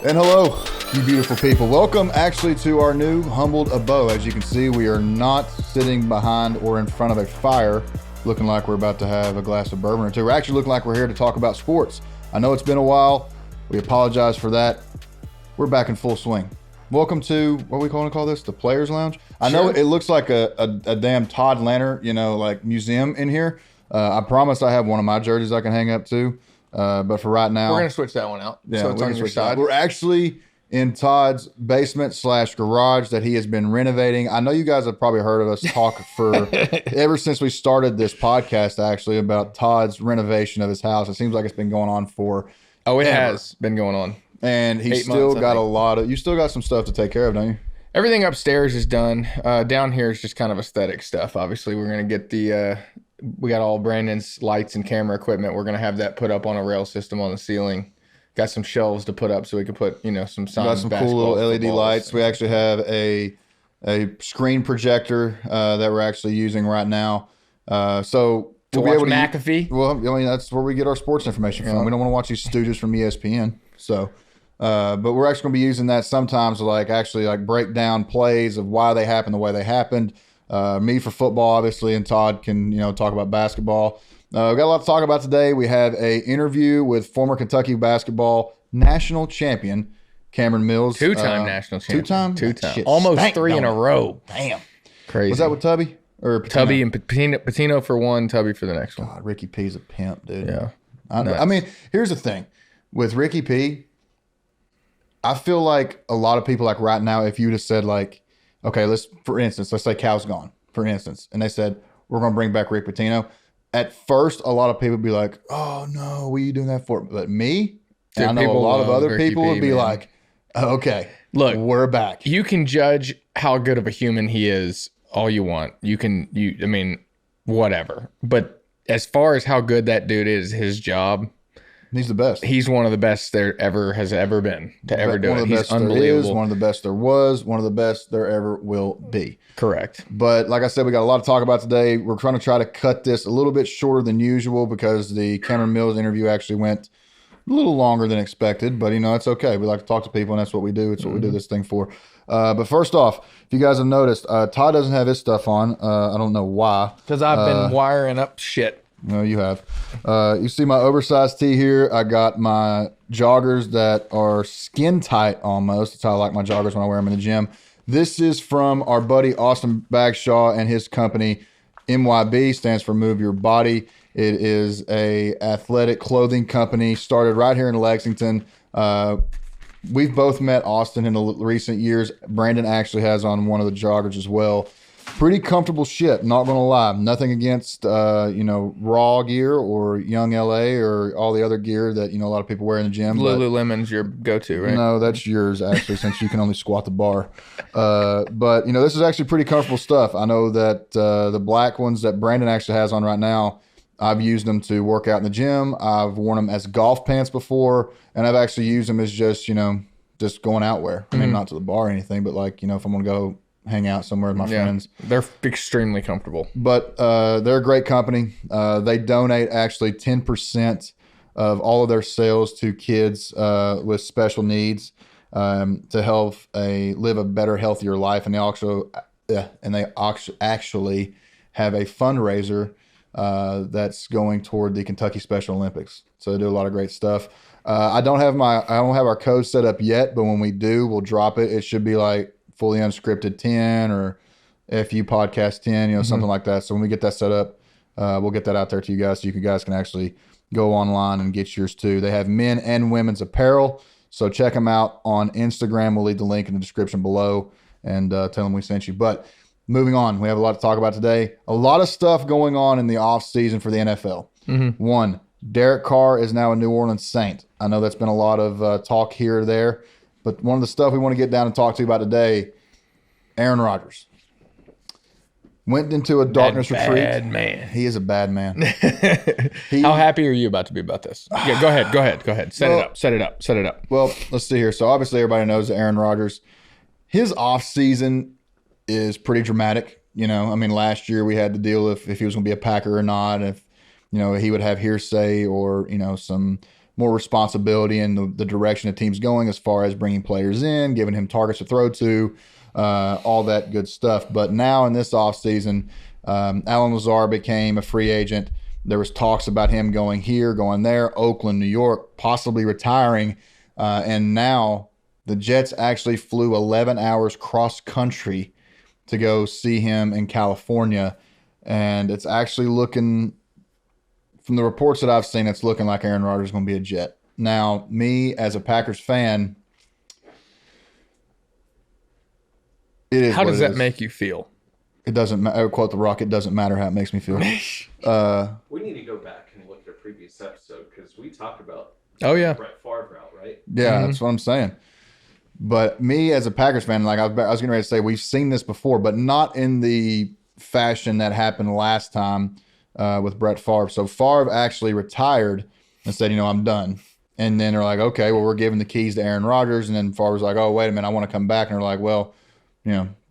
And hello, you beautiful people. Welcome actually to our new humbled abode. As you can see, we are not sitting behind or in front of a fire looking like we're about to have a glass of bourbon or two. We're actually looking like we're here to talk about sports. I know it's been a while. We apologize for that. We're back in full swing. Welcome to, what are we going to call this? The Players Lounge? I know it looks like a damn Todd Lanner, like museum in here. I promise I have one of my jerseys I can hang up too. But for right now, we're going to switch that one out. Yeah, so it's on your side. We're actually in Todd's basement / garage that he has been renovating. I know you guys have probably heard of us talk for ever since we started this podcast, actually, about Todd's renovation of his house. It seems like it's been going on for it has been going on. And he's still got you still got some stuff to take care of, don't you? Everything upstairs is done. Down here is just kind of aesthetic stuff. Obviously, we're going to get we got all Brandon's lights and camera equipment. We're going to have that put up on a rail system on the ceiling. Got some shelves to put up so we can put, some signs. Got some cool little LED lights. We actually have a screen projector that we're actually using right now. So we'll be able to McAfee. Well, that's where we get our sports information from. We don't want to watch these stooges from ESPN. So, but we're actually going to be using that sometimes to break down plays of why they happened the way they happened. Me for football, obviously, and Todd can, talk about basketball. We've got a lot to talk about today. We have an interview with former Kentucky basketball national champion, Cameron Mills. Two-time national champion. Two-time. Almost three in a row. Damn. Crazy. Was that with Tubby? Or Patino? Tubby and Patino for one, Tubby for the next one. God, Ricky P's a pimp, dude. Yeah. I mean, here's the thing. With Ricky P, I feel like a lot of people, right now, if you just said, okay, for instance, let's say Cal's gone, for instance, and they said, we're going to bring back Rick Pitino. At first, a lot of people would be like, oh, no, what are you doing that for? But me, and I know a lot of other people would be like, okay, look, we're back. You can judge how good of a human he is all you want. Whatever. But as far as how good that dude is, his job, he's the best. He's one of the best there has ever been to ever do it. He's unbelievable. One of the best there was, one of the best there ever will be. Correct. But like I said, we got a lot to talk about today. We're trying to try to cut this a little bit shorter than usual because the Cameron Mills interview actually went a little longer than expected. But, it's okay. We like to talk to people, and that's what we do. It's what we do this thing for. But first off, if you guys have noticed, Todd doesn't have his stuff on. I don't know why. Because I've been wiring up shit. No, you have. You see my oversized tee here. I got my joggers that are skin tight almost. That's how I like my joggers when I wear them in the gym. This is from our buddy Austin Bagshaw and his company. MYB stands for Move Your Body. It is a athletic clothing company started right here in Lexington. We've both met Austin in the recent years. Brandon actually has on one of the joggers as well. Pretty comfortable shit, not going to lie. Nothing against, Raw gear or Young LA or all the other gear that, a lot of people wear in the gym. Lululemon's your go-to, right? No, that's yours, actually, since you can only squat the bar. But, this is actually pretty comfortable stuff. I know that the black ones that Brandon actually has on right now, I've used them to work out in the gym. I've worn them as golf pants before, and I've actually used them as just, just going out wear. I mean, not to the bar or anything, but if I'm going to go hang out somewhere with my friends. They're extremely comfortable. But they're a great company. They donate actually 10% of all of their sales to kids with special needs to help live a better, healthier life. And they actually have a fundraiser that's going toward the Kentucky Special Olympics. So they do a lot of great stuff. I don't have our code set up yet, but when we do, we'll drop it. It should be Fully Unscripted 10 or FU Podcast 10, something like that. So when we get that set up, we'll get that out there to you guys so you guys can actually go online and get yours too. They have men and women's apparel. So check them out on Instagram. We'll leave the link in the description below and tell them we sent you. But moving on, we have a lot to talk about today. A lot of stuff going on in the off season for the NFL. Mm-hmm. One, Derek Carr is now a New Orleans Saint. I know that's been a lot of talk here or there. But one of the stuff we want to get down and talk to you about today, Aaron Rodgers. Went into a darkness retreat. Bad man. He is a bad man. How happy are you about to be about this? Yeah, go ahead. Set it up. Well, let's see here. So obviously everybody knows that Aaron Rodgers, his off season is pretty dramatic. Last year we had to deal with if he was going to be a Packer or not, if, he would have hearsay or, some more responsibility in the direction the team's going as far as bringing players in, giving him targets to throw to, all that good stuff. But now in this offseason, Alan Lazar became a free agent. There was talks about him going here, going there, Oakland, New York, possibly retiring. And now the Jets actually flew 11 hours cross country to go see him in California. And it's actually looking, from the reports that I've seen, it's looking like Aaron Rodgers is going to be a Jet. Now, me as a Packers fan, it is. How does that is. make you feel? It doesn't matter. Quote The Rock, it doesn't matter how it makes me feel. We need to go back and look at a previous episode because we talked about Brett Favre route, right? Yeah, that's what I'm saying. But me as a Packers fan, like I was getting ready to say, we've seen this before, but not in the fashion that happened last time with Brett Favre. So Favre actually retired and said, I'm done. And then they're like, okay, well, we're giving the keys to Aaron Rodgers. And then Favre was like, oh, wait a minute, I want to come back. And they're like, well,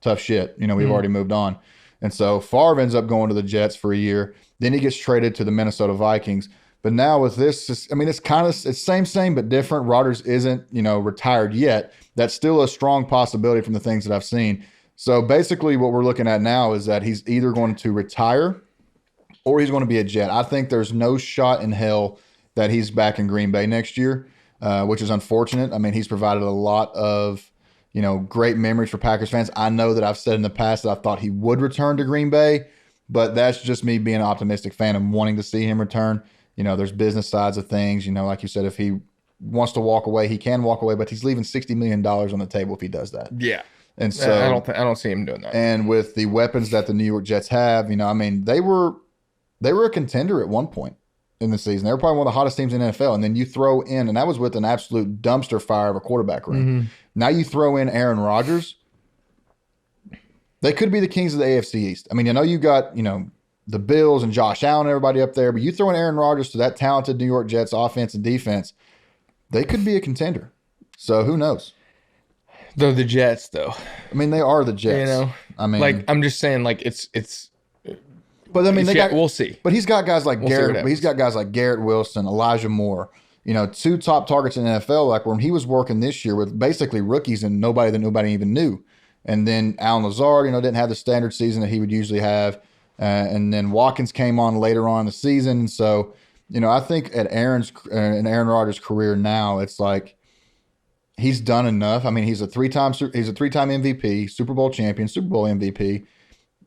tough shit. We've already moved on. And so Favre ends up going to the Jets for a year. Then he gets traded to the Minnesota Vikings. But now with this, it's same, but different. Rodgers isn't, retired yet. That's still a strong possibility from the things that I've seen. So basically what we're looking at now is that he's either going to retire or he's going to be a Jet. I think there's no shot in hell that he's back in Green Bay next year, which is unfortunate. I mean, he's provided a lot of, great memories for Packers fans. I know that I've said in the past that I thought he would return to Green Bay, but that's just me being an optimistic fan and wanting to see him return. There's business sides of things. Like you said, if he wants to walk away, he can walk away, but he's leaving $60 million on the table if he does that. Yeah. And so I don't see him doing that. And with the weapons that the New York Jets have, they were a contender at one point in the season. They were probably one of the hottest teams in the NFL. And then you throw in, and that was with an absolute dumpster fire of a quarterback room. Mm-hmm. Now you throw in Aaron Rodgers. They could be the kings of the AFC East. I know you got, the Bills and Josh Allen and everybody up there, but you throw in Aaron Rodgers to that talented New York Jets offense and defense, they could be a contender. So who knows? They're the Jets, though. They are the Jets. I'm just saying, it's. But we'll see. But he's got guys like Garrett. He's got guys like Garrett Wilson, Elijah Moore. Two top targets in the NFL. Like when he was working this year with basically rookies and nobody that nobody even knew. And then Alan Lazard, didn't have the standard season that he would usually have. And then Watkins came on later on in the season. And so, I think at Aaron Rodgers' career now, it's like he's done enough. He's a three-time MVP, Super Bowl champion, Super Bowl MVP.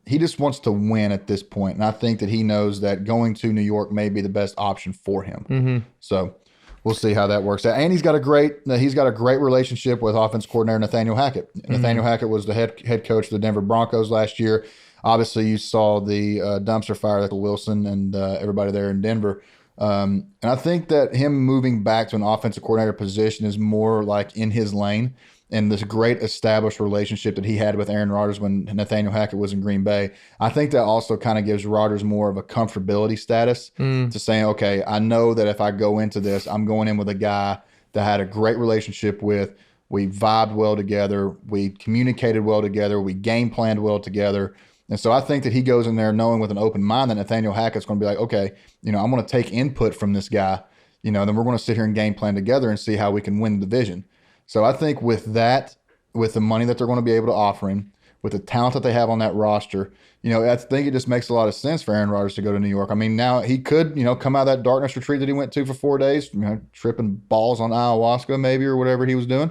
He just wants to win at this point. And I think that he knows that going to New York may be the best option for him. Mm-hmm. So we'll see how that works out. And he's got a great relationship with offense coordinator Nathaniel Hackett. Mm-hmm. Nathaniel Hackett was the head coach of the Denver Broncos last year. Obviously, you saw the dumpster fire that Wilson and everybody there in Denver. And I think that him moving back to an offensive coordinator position is more like in his lane. And this great established relationship that he had with Aaron Rodgers when Nathaniel Hackett was in Green Bay, I think that also kind of gives Rodgers more of a comfortability status to saying, okay, I know that if I go into this, I'm going in with a guy that I had a great relationship with. We vibed well together. We communicated well together. We game planned well together. And so I think that he goes in there knowing with an open mind that Nathaniel Hackett's going to be like, okay, I'm going to take input from this guy, then we're going to sit here and game plan together and see how we can win the division. So I think with that, with the money that they're going to be able to offer him, with the talent that they have on that roster, I think it just makes a lot of sense for Aaron Rodgers to go to New York. Now he could, come out of that darkness retreat that he went to for 4 days, tripping balls on ayahuasca maybe or whatever he was doing.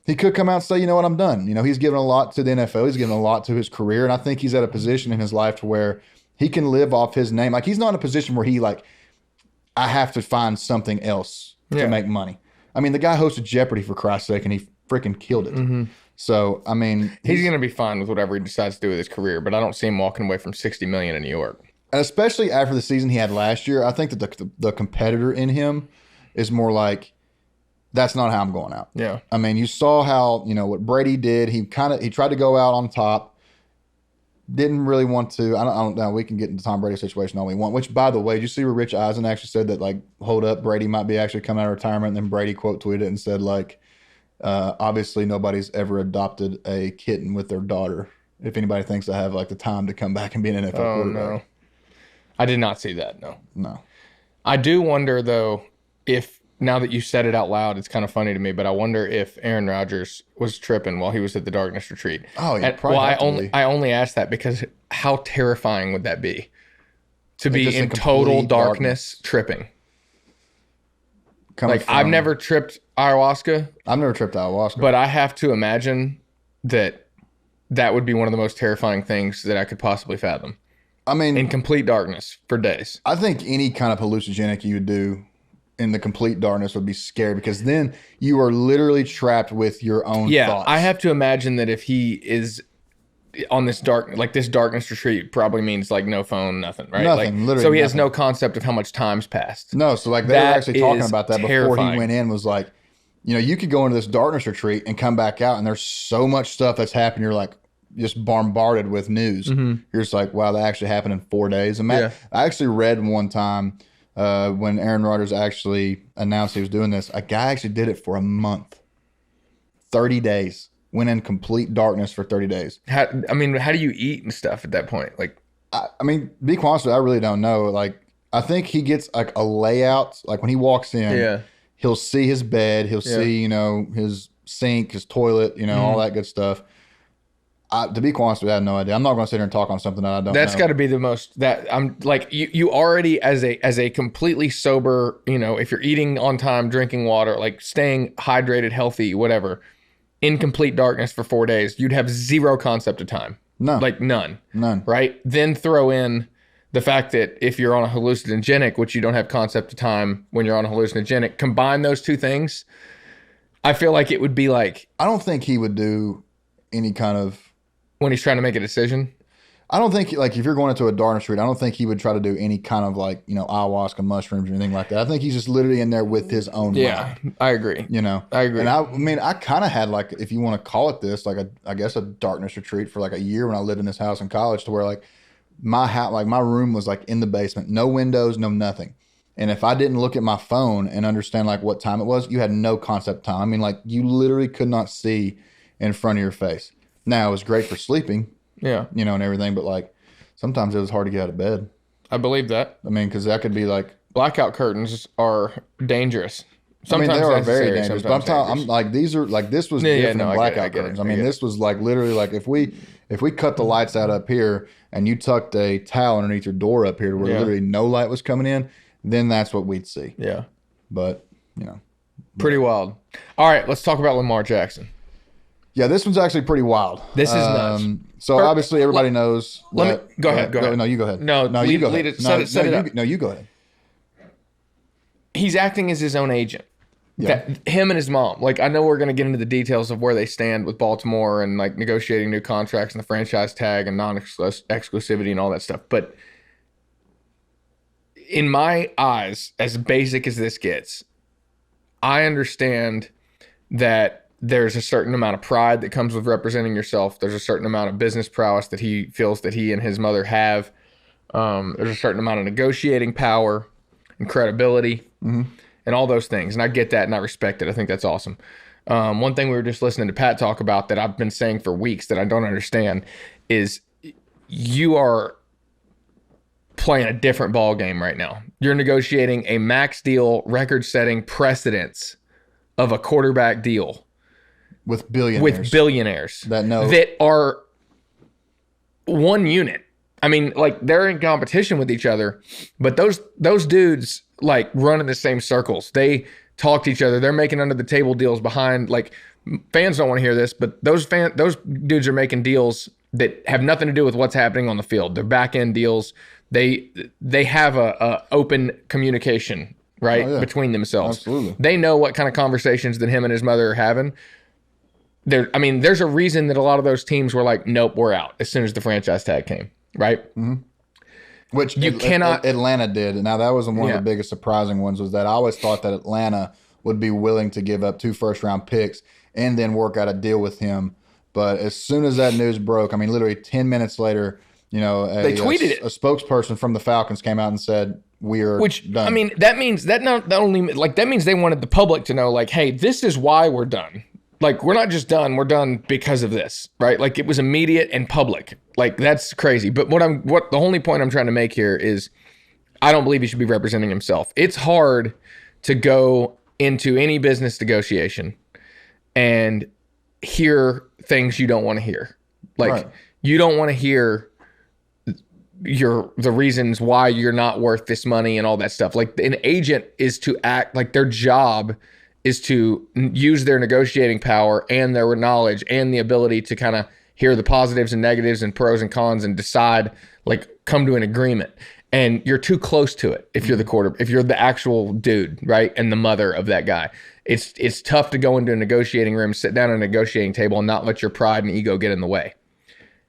He could come out and say, I'm done. He's given a lot to the NFL. He's given a lot to his career. And I think he's at a position in his life to where he can live off his name. Like he's not in a position where he I have to find something else to make money. The guy hosted Jeopardy for Christ's sake, and he freaking killed it. Mm-hmm. So, he's going to be fine with whatever he decides to do with his career, but I don't see him walking away from $60 million in New York. And especially after the season he had last year, I think that the competitor in him is more like, that's not how I'm going out. Yeah. You saw how, what Brady did. He tried to go out on top. Didn't really want to. I don't know. We can get into Tom Brady's situation all we want. Which, by the way, did you see where Rich Eisen actually said that, hold up, Brady might be actually coming out of retirement? And then Brady quote tweeted and said, obviously nobody's ever adopted a kitten with their daughter. If anybody thinks I have the time to come back and be an NFL quarterback. No. I did not see that. No. No. I do wonder though if now that you said it out loud, it's kind of funny to me, but I wonder if Aaron Rodgers was tripping while he was at the darkness retreat. Oh, yeah. I only asked that because how terrifying would that be to be in complete total darkness tripping? I've never tripped ayahuasca. I've never tripped ayahuasca. But I have to imagine that would be one of the most terrifying things that I could possibly fathom. I mean, in complete darkness for days. I think any kind of hallucinogenic you would do in the complete darkness would be scary, because then you are literally trapped with your own thoughts. I have to imagine that if he is on this darkness retreat probably means like no phone, nothing, right? Nothing, literally. So he nothing. has no concept of how much time's passed. No, so like they were actually talking about that before he went in, was like, you know, you could go into this darkness retreat and come back out and there's so much stuff that's happened. You're like just bombarded with news. Mm-hmm. You're just like, wow, that actually happened in 4 days. And I actually read one time when Aaron Rodgers actually announced he was doing this, a guy actually did it for a month, 30 days. Went in complete darkness for 30 days. How do you eat and stuff at that point? Like, I mean, be quite honest with you, I really don't know. Like, I think he gets like a layout. Like when he walks in, he'll see his bed, he'll see, you know, his sink, his toilet, you know, all that good stuff. To be quite honest with you, I have no idea. I'm not going to sit here and talk on something that I don't know. That's got to be the most, that I'm like, you already as a completely sober, you know, if you're eating on time, drinking water, like staying hydrated, healthy, whatever, in complete darkness for 4 days, you'd have zero concept of time. No. Like none. None. Right? Then throw in the fact that if you're on a hallucinogenic, which you don't have concept of time when you're on a hallucinogenic, combine those two things, I feel like it would be like... I don't think he would do any kind of... When he's trying to make a decision? I don't think, like, if you're going into a darkness retreat, I don't think he would try to do any kind of, like, you know, ayahuasca, mushrooms, or anything like that. I think he's just literally in there with his own mind. I agree. You know? I agree. And I mean, I kind of had, like, if you want to call it this, like, I guess a darkness retreat for, like, a year when I lived in this house in college, to where, like, my house, like, my room was, like, in the basement. No windows, no nothing. And if I didn't look at my phone and understand, like, what time it was, you had no concept of time. I mean, like, you literally could not see in front of your face. Now, it was great for sleeping. Yeah. You know, and everything, but, like, sometimes it was hard to get out of bed. I believe that. I mean, because that could be like... Blackout curtains are dangerous. Sometimes they are very dangerous. But I'm like, these are like, this was different than blackout curtains. I mean, this was like literally like if we cut the lights out up here and you tucked a towel underneath your door up here where literally no light was coming in, then that's what we'd see. Yeah. But, you know. Pretty wild. All right, let's talk about Lamar Jackson. Yeah, this one's actually pretty wild. This is nuts. So obviously everybody knows. Go ahead. No, you go ahead. No, you go ahead. Set it up. No, you go ahead. He's acting as his own agent. Yeah. Him and his mom. Like, I know we're going to get into the details of where they stand with Baltimore and like negotiating new contracts and the franchise tag and non-exclusivity and all that stuff. But in my eyes, as basic as this gets, I understand that there's a certain amount of pride that comes with representing yourself. There's a certain amount of business prowess that he feels that he and his mother have. There's a certain amount of negotiating power and credibility and all those things. And I get that and I respect it. I think that's awesome. One thing we were just listening to Pat talk about that I've been saying for weeks that I don't understand is you are playing a different ball game right now. You're negotiating a max deal, record-setting precedence of a quarterback deal. With billionaires that are one unit. I mean, like, they're in competition with each other, but those dudes like run in the same circles. They talk to each other. They're making under the table deals behind, like, fans don't want to hear this, but those dudes are making deals that have nothing to do with what's happening on the field. They're back end deals. They have a open communication, right, between themselves. Absolutely. They know what kind of conversations that him and his mother are having. There's a reason that a lot of those teams were like, nope, we're out as soon as the franchise tag came, right? Mm-hmm. Which cannot. Atlanta did. Now, that was one of the biggest surprising ones, was that I always thought that Atlanta would be willing to give up 2 first-round picks and then work out a deal with him. But as soon as that news broke, I mean, literally 10 minutes later, you know, they tweeted it. A spokesperson from the Falcons came out and said, we're done. I mean, that means that that means they wanted the public to know, like, hey, this is why we're done. Like, we're not just done, we're done because of this, right? Like, it was immediate and public. Like, that's crazy. But the only point I'm trying to make here is I don't believe he should be representing himself. It's hard to go into any business negotiation and hear things you don't want to hear. Like, right. You don't want to hear the reasons why you're not worth this money and all that stuff. Like, an agent is to act like their job is to use their negotiating power and their knowledge and the ability to kind of hear the positives and negatives and pros and cons and decide, like, come to an agreement. And you're too close to it if you're if you're the actual dude, right? And the mother of that guy. It's tough to go into a negotiating room, sit down at a negotiating table, and not let your pride and ego get in the way.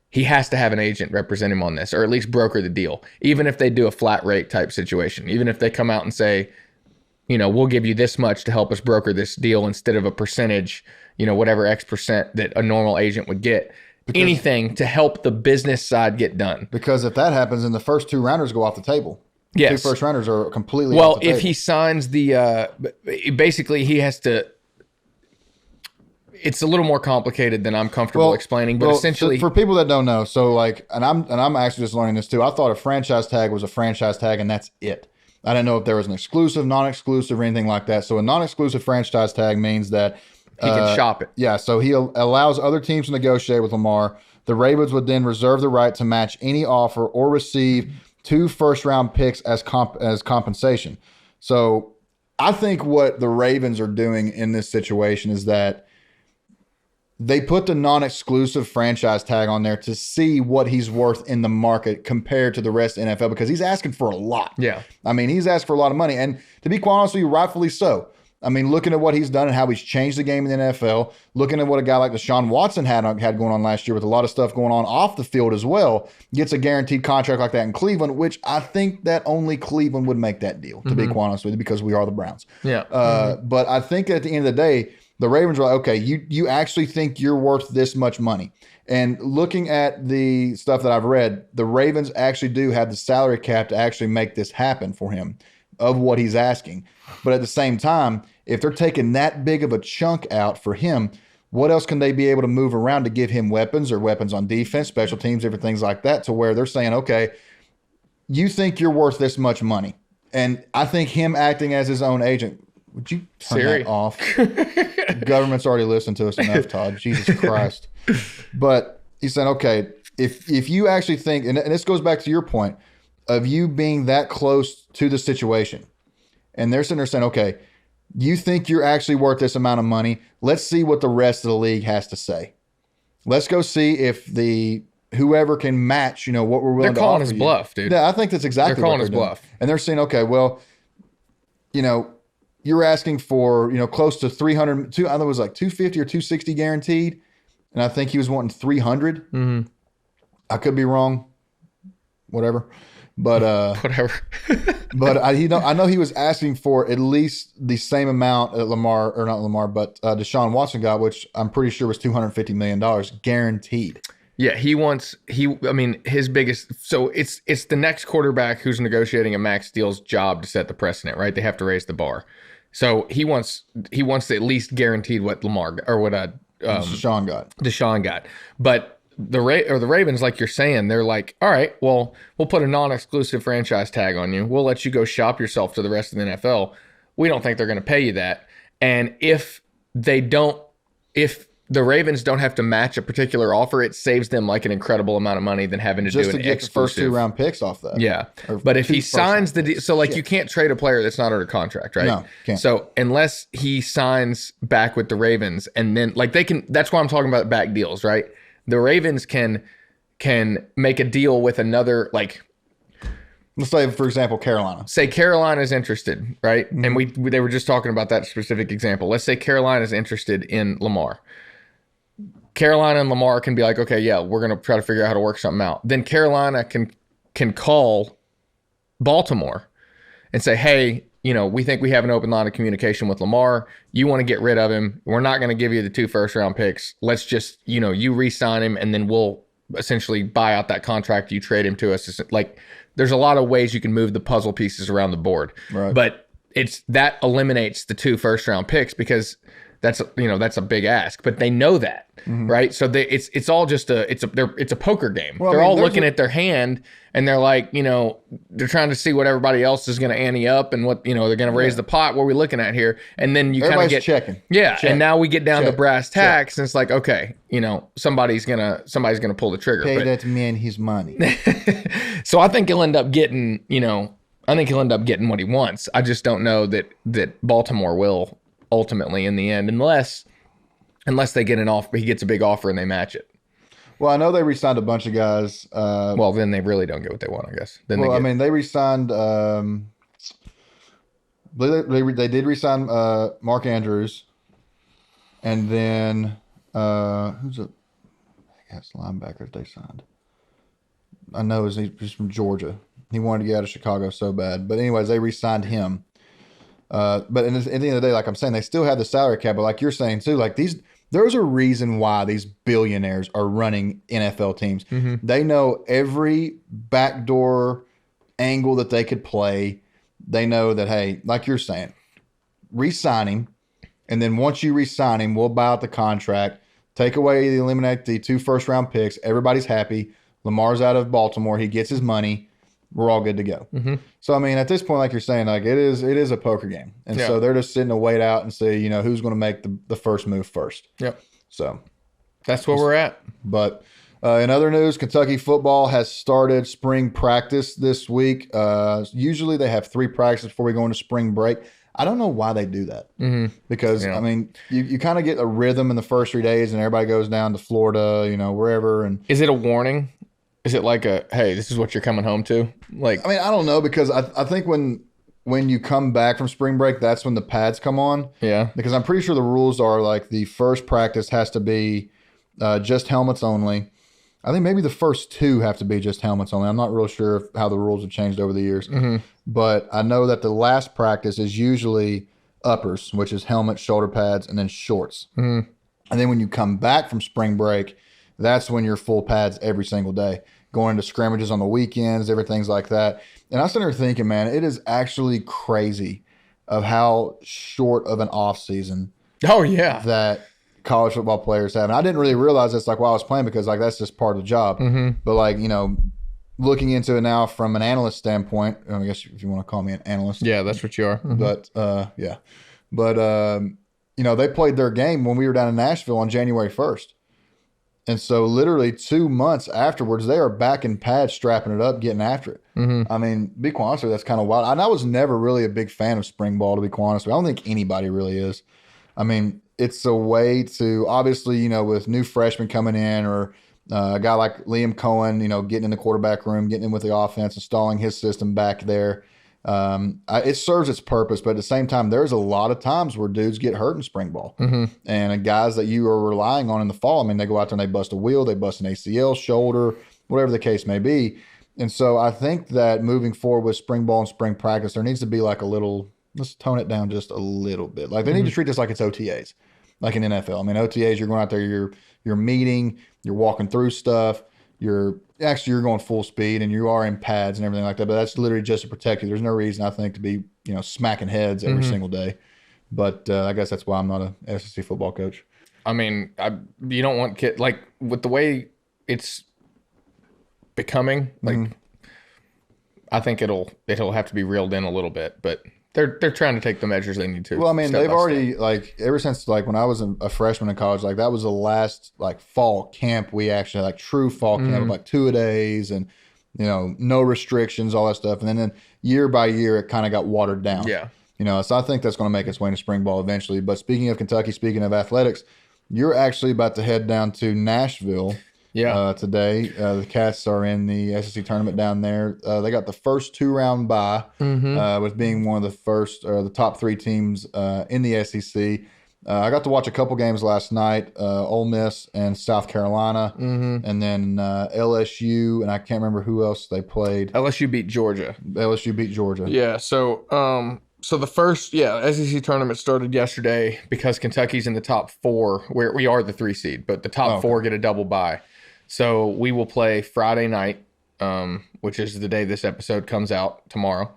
He has to have an agent represent him on this, or at least broker the deal, even if they do a flat rate type situation. Even if they come out and say, you know, we'll give you this much to help us broker this deal instead of a percentage, you know, whatever X percent that a normal agent would get. Because anything to help the business side get done. Because if that happens, then the first 2 rounders go off the table. Yes. 2 first rounders are completely off the table. Well, if he signs the, basically he has to, it's a little more complicated than I'm comfortable explaining, but essentially. So for people that don't know, so like, and I'm actually just learning this too. I thought a franchise tag was a franchise tag and that's it. I didn't know if there was an exclusive, non-exclusive, or anything like that. So a non-exclusive franchise tag means that he can shop it. Yeah, so he allows other teams to negotiate with Lamar. The Ravens would then reserve the right to match any offer or receive 2 first-round picks as compensation. So I think what the Ravens are doing in this situation is that they put the non-exclusive franchise tag on there to see what he's worth in the market compared to the rest of the NFL, because he's asking for a lot. Yeah. I mean, he's asked for a lot of money. And to be quite honest with you, rightfully so. I mean, looking at what he's done and how he's changed the game in the NFL, looking at what a guy like Deshaun Watson had going on last year with a lot of stuff going on off the field as well, gets a guaranteed contract like that in Cleveland, which I think that only Cleveland would make that deal, to be quite honest with you, because we are the Browns. Yeah. But I think at the end of the day, the Ravens are like, okay, you actually think you're worth this much money. And looking at the stuff that I've read, the Ravens actually do have the salary cap to actually make this happen for him of what he's asking. But at the same time, if they're taking that big of a chunk out for him, what else can they be able to move around to give him weapons or weapons on defense, special teams, different things like that, to where they're saying, okay, you think you're worth this much money. And I think him acting as his own agent, would you turn that off? The government's already listened to us enough, Todd. Jesus Christ. But he's saying, okay, if you actually think, and this goes back to your point of you being that close to the situation, and they're sitting there saying, okay, you think you're actually worth this amount of money. Let's see what the rest of the league has to say. Let's go see if whoever can match, what we're willing to offer. They're calling his bluff, dude. Yeah, I think that's exactly they're calling his bluff. And they're saying, okay, well, you're asking for, close to 300, I think it was like 250 or 260 guaranteed. And I think he was wanting 300. Mm-hmm. I could be wrong. Whatever. But whatever. But I know he was asking for at least the same amount that Deshaun Watson got, which I'm pretty sure was $250 million guaranteed. Yeah, his biggest. So it's the next quarterback who's negotiating a max deal's job to set the precedent, right? They have to raise the bar. So he wants to at least guaranteed what Lamar or what Deshaun got. But the Ravens, like you're saying, they're like, all right, well, we'll put a non-exclusive franchise tag on you. We'll let you go shop yourself to the rest of the NFL. We don't think they're going to pay you that. And if the Ravens don't have to match a particular offer, it saves them like an incredible amount of money than having to do an exclusive. Just to get the first 2 round picks off that. Yeah. But if he signs the deal, so like you can't trade a player that's not under contract, right? No, can't. So unless he signs back with the Ravens, and then like they can, that's why I'm talking about back deals, right? The Ravens can make a deal with another, like, let's say, for example, Carolina. Say Carolina's interested, right? Mm-hmm. And they were just talking about that specific example. Let's say Carolina's interested in Lamar. Carolina and Lamar can be like, okay, yeah, we're going to try to figure out how to work something out. Then Carolina can call Baltimore and say, hey, we think we have an open line of communication with Lamar. You want to get rid of him. We're not going to give you the 2 first-round picks. Let's just, you re-sign him, and then we'll essentially buy out that contract. You trade him to us. Like, there's a lot of ways you can move the puzzle pieces around the board. Right. But that eliminates the 2 first-round picks, because that's a big ask, but they know that, right? So it's all just it's a poker game. Well, they're all looking at their hand, and they're like, they're trying to see what everybody else is going to ante up and what they're going to raise the pot. What are we looking at here? And then you kind of get checking. Yeah, and now we get down to brass tacks, and it's like, okay, somebody's gonna pull the trigger. Pay that man his money. So I think he'll end up getting what he wants. I just don't know that Baltimore will ultimately in the end, unless they get an offer, he gets a big offer and they match it. Well, I know they re-signed a bunch of guys. Well, then they really don't get what they want, I guess. Then they re-signed. They did re-sign Mark Andrews, and then who's a linebacker they signed? I know he's from Georgia. He wanted to get out of Chicago so bad, but anyways, they re-signed him. But at the end of the day, like I'm saying, they still have the salary cap. But like you're saying too, like there's a reason why these billionaires are running NFL teams. Mm-hmm. They know every backdoor angle that they could play. They know that, hey, like you're saying, re-sign him, and then once you re-sign him, we'll buy out the contract, eliminate the 2 first-round picks. Everybody's happy. Lamar's out of Baltimore. He gets his money. We're all good to go. Mm-hmm. So, I mean, at this point, like you're saying, like it is a poker game. And so they're just sitting to wait out and see, who's going to make the first move first. Yep. So that's where we're at. But in other news, Kentucky football has started spring practice this week. Usually they have 3 practices before we go into spring break. I don't know why they do that. Mm-hmm. Because, I mean, you kind of get a rhythm in the first 3 days and everybody goes down to Florida, wherever. And is it a warning? Is it like hey, this is what you're coming home to? Like, I mean, I don't know, because I think when you come back from spring break, that's when the pads come on. Yeah. Because I'm pretty sure the rules are like the first practice has to be just helmets only. I think maybe the first 2 have to be just helmets only. I'm not real sure how the rules have changed over the years. Mm-hmm. But I know that the last practice is usually uppers, which is helmets, shoulder pads, and then shorts. Mm-hmm. And then when you come back from spring break, that's when you're full pads every single day, going into scrimmages on the weekends, everything's like that. And I was sitting there thinking, man, it is actually crazy of how short of an off season. Oh yeah, that college football players have. And I didn't really realize this like while I was playing, because like that's just part of the job. Mm-hmm. But like looking into it now from an analyst standpoint, I guess if you want to call me an analyst. Yeah, that's what you are. Mm-hmm. But they played their game when we were down in Nashville on January 1st. And so literally 2 months afterwards, they are back in pads, strapping it up, getting after it. Mm-hmm. I mean, to be quite honest, that's kind of wild. And I was never really a big fan of spring ball, to be quite honest. I don't think anybody really is. I mean, it's a way to, obviously, with new freshmen coming in, or a guy like Liam Cohen, getting in the quarterback room, getting in with the offense, installing his system back there. It serves its purpose, but at the same time, there's a lot of times where dudes get hurt in spring ball. Mm-hmm. And guys that you are relying on in the fall, I mean, they go out there and they bust a wheel, they bust an ACL, shoulder, whatever the case may be. And so I think that moving forward with spring ball and spring practice, there needs to be like let's tone it down just a little bit. Like they need to treat this like it's OTAs, like in NFL. I mean, OTAs, you're going out there, you're meeting, you're walking through stuff, you're going full speed, and you are in pads and everything like that. But that's literally just to protect you. There's no reason, I think, to be smacking heads every single day. But I guess that's why I'm not a SEC football coach. I mean, you don't want kids like with the way it's becoming. Like, I think it'll have to be reeled in a little bit, but they're trying to take the measures they need to. Well, I mean, they've already like ever since like when I was a freshman in college, like that was the last like fall camp we actually had, like true fall camp, like 2-a-days and no restrictions, all that stuff. And then year by year, it kind of got watered down. Yeah. So I think that's going to make its way into spring ball eventually. But speaking of Kentucky, speaking of athletics, you're actually about to head down to Nashville. Yeah. Today, the Cats are in the SEC tournament down there. They got the first 2-round bye, with being one of the first, the top 3 teams in the SEC. I got to watch a couple games last night, Ole Miss and South Carolina, and then LSU, and I can't remember who else they played. LSU beat Georgia. Yeah, so the first SEC tournament started yesterday because Kentucky's in the top 4, where we are the 3 seed, but the top 4 get a double bye. So we will play Friday night, which is the day this episode comes out tomorrow.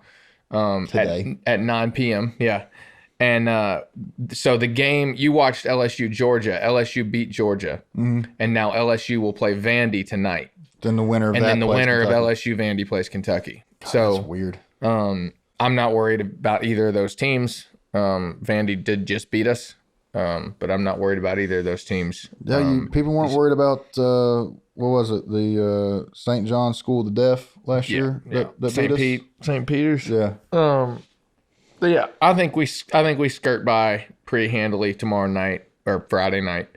Today. At 9 p.m. Yeah. And so the game, you watched LSU Georgia. LSU beat Georgia, and now LSU will play Vandy tonight. Then the winner of LSU Vandy plays Kentucky. God, so that's weird. I'm not worried about either of those teams. Vandy did just beat us, but I'm not worried about either of those teams. Yeah, people weren't worried about what was it, the St. John's School of the Deaf last year? That St. Peter's. Yeah. But yeah, I think we skirt by pretty handily tomorrow night or Friday night,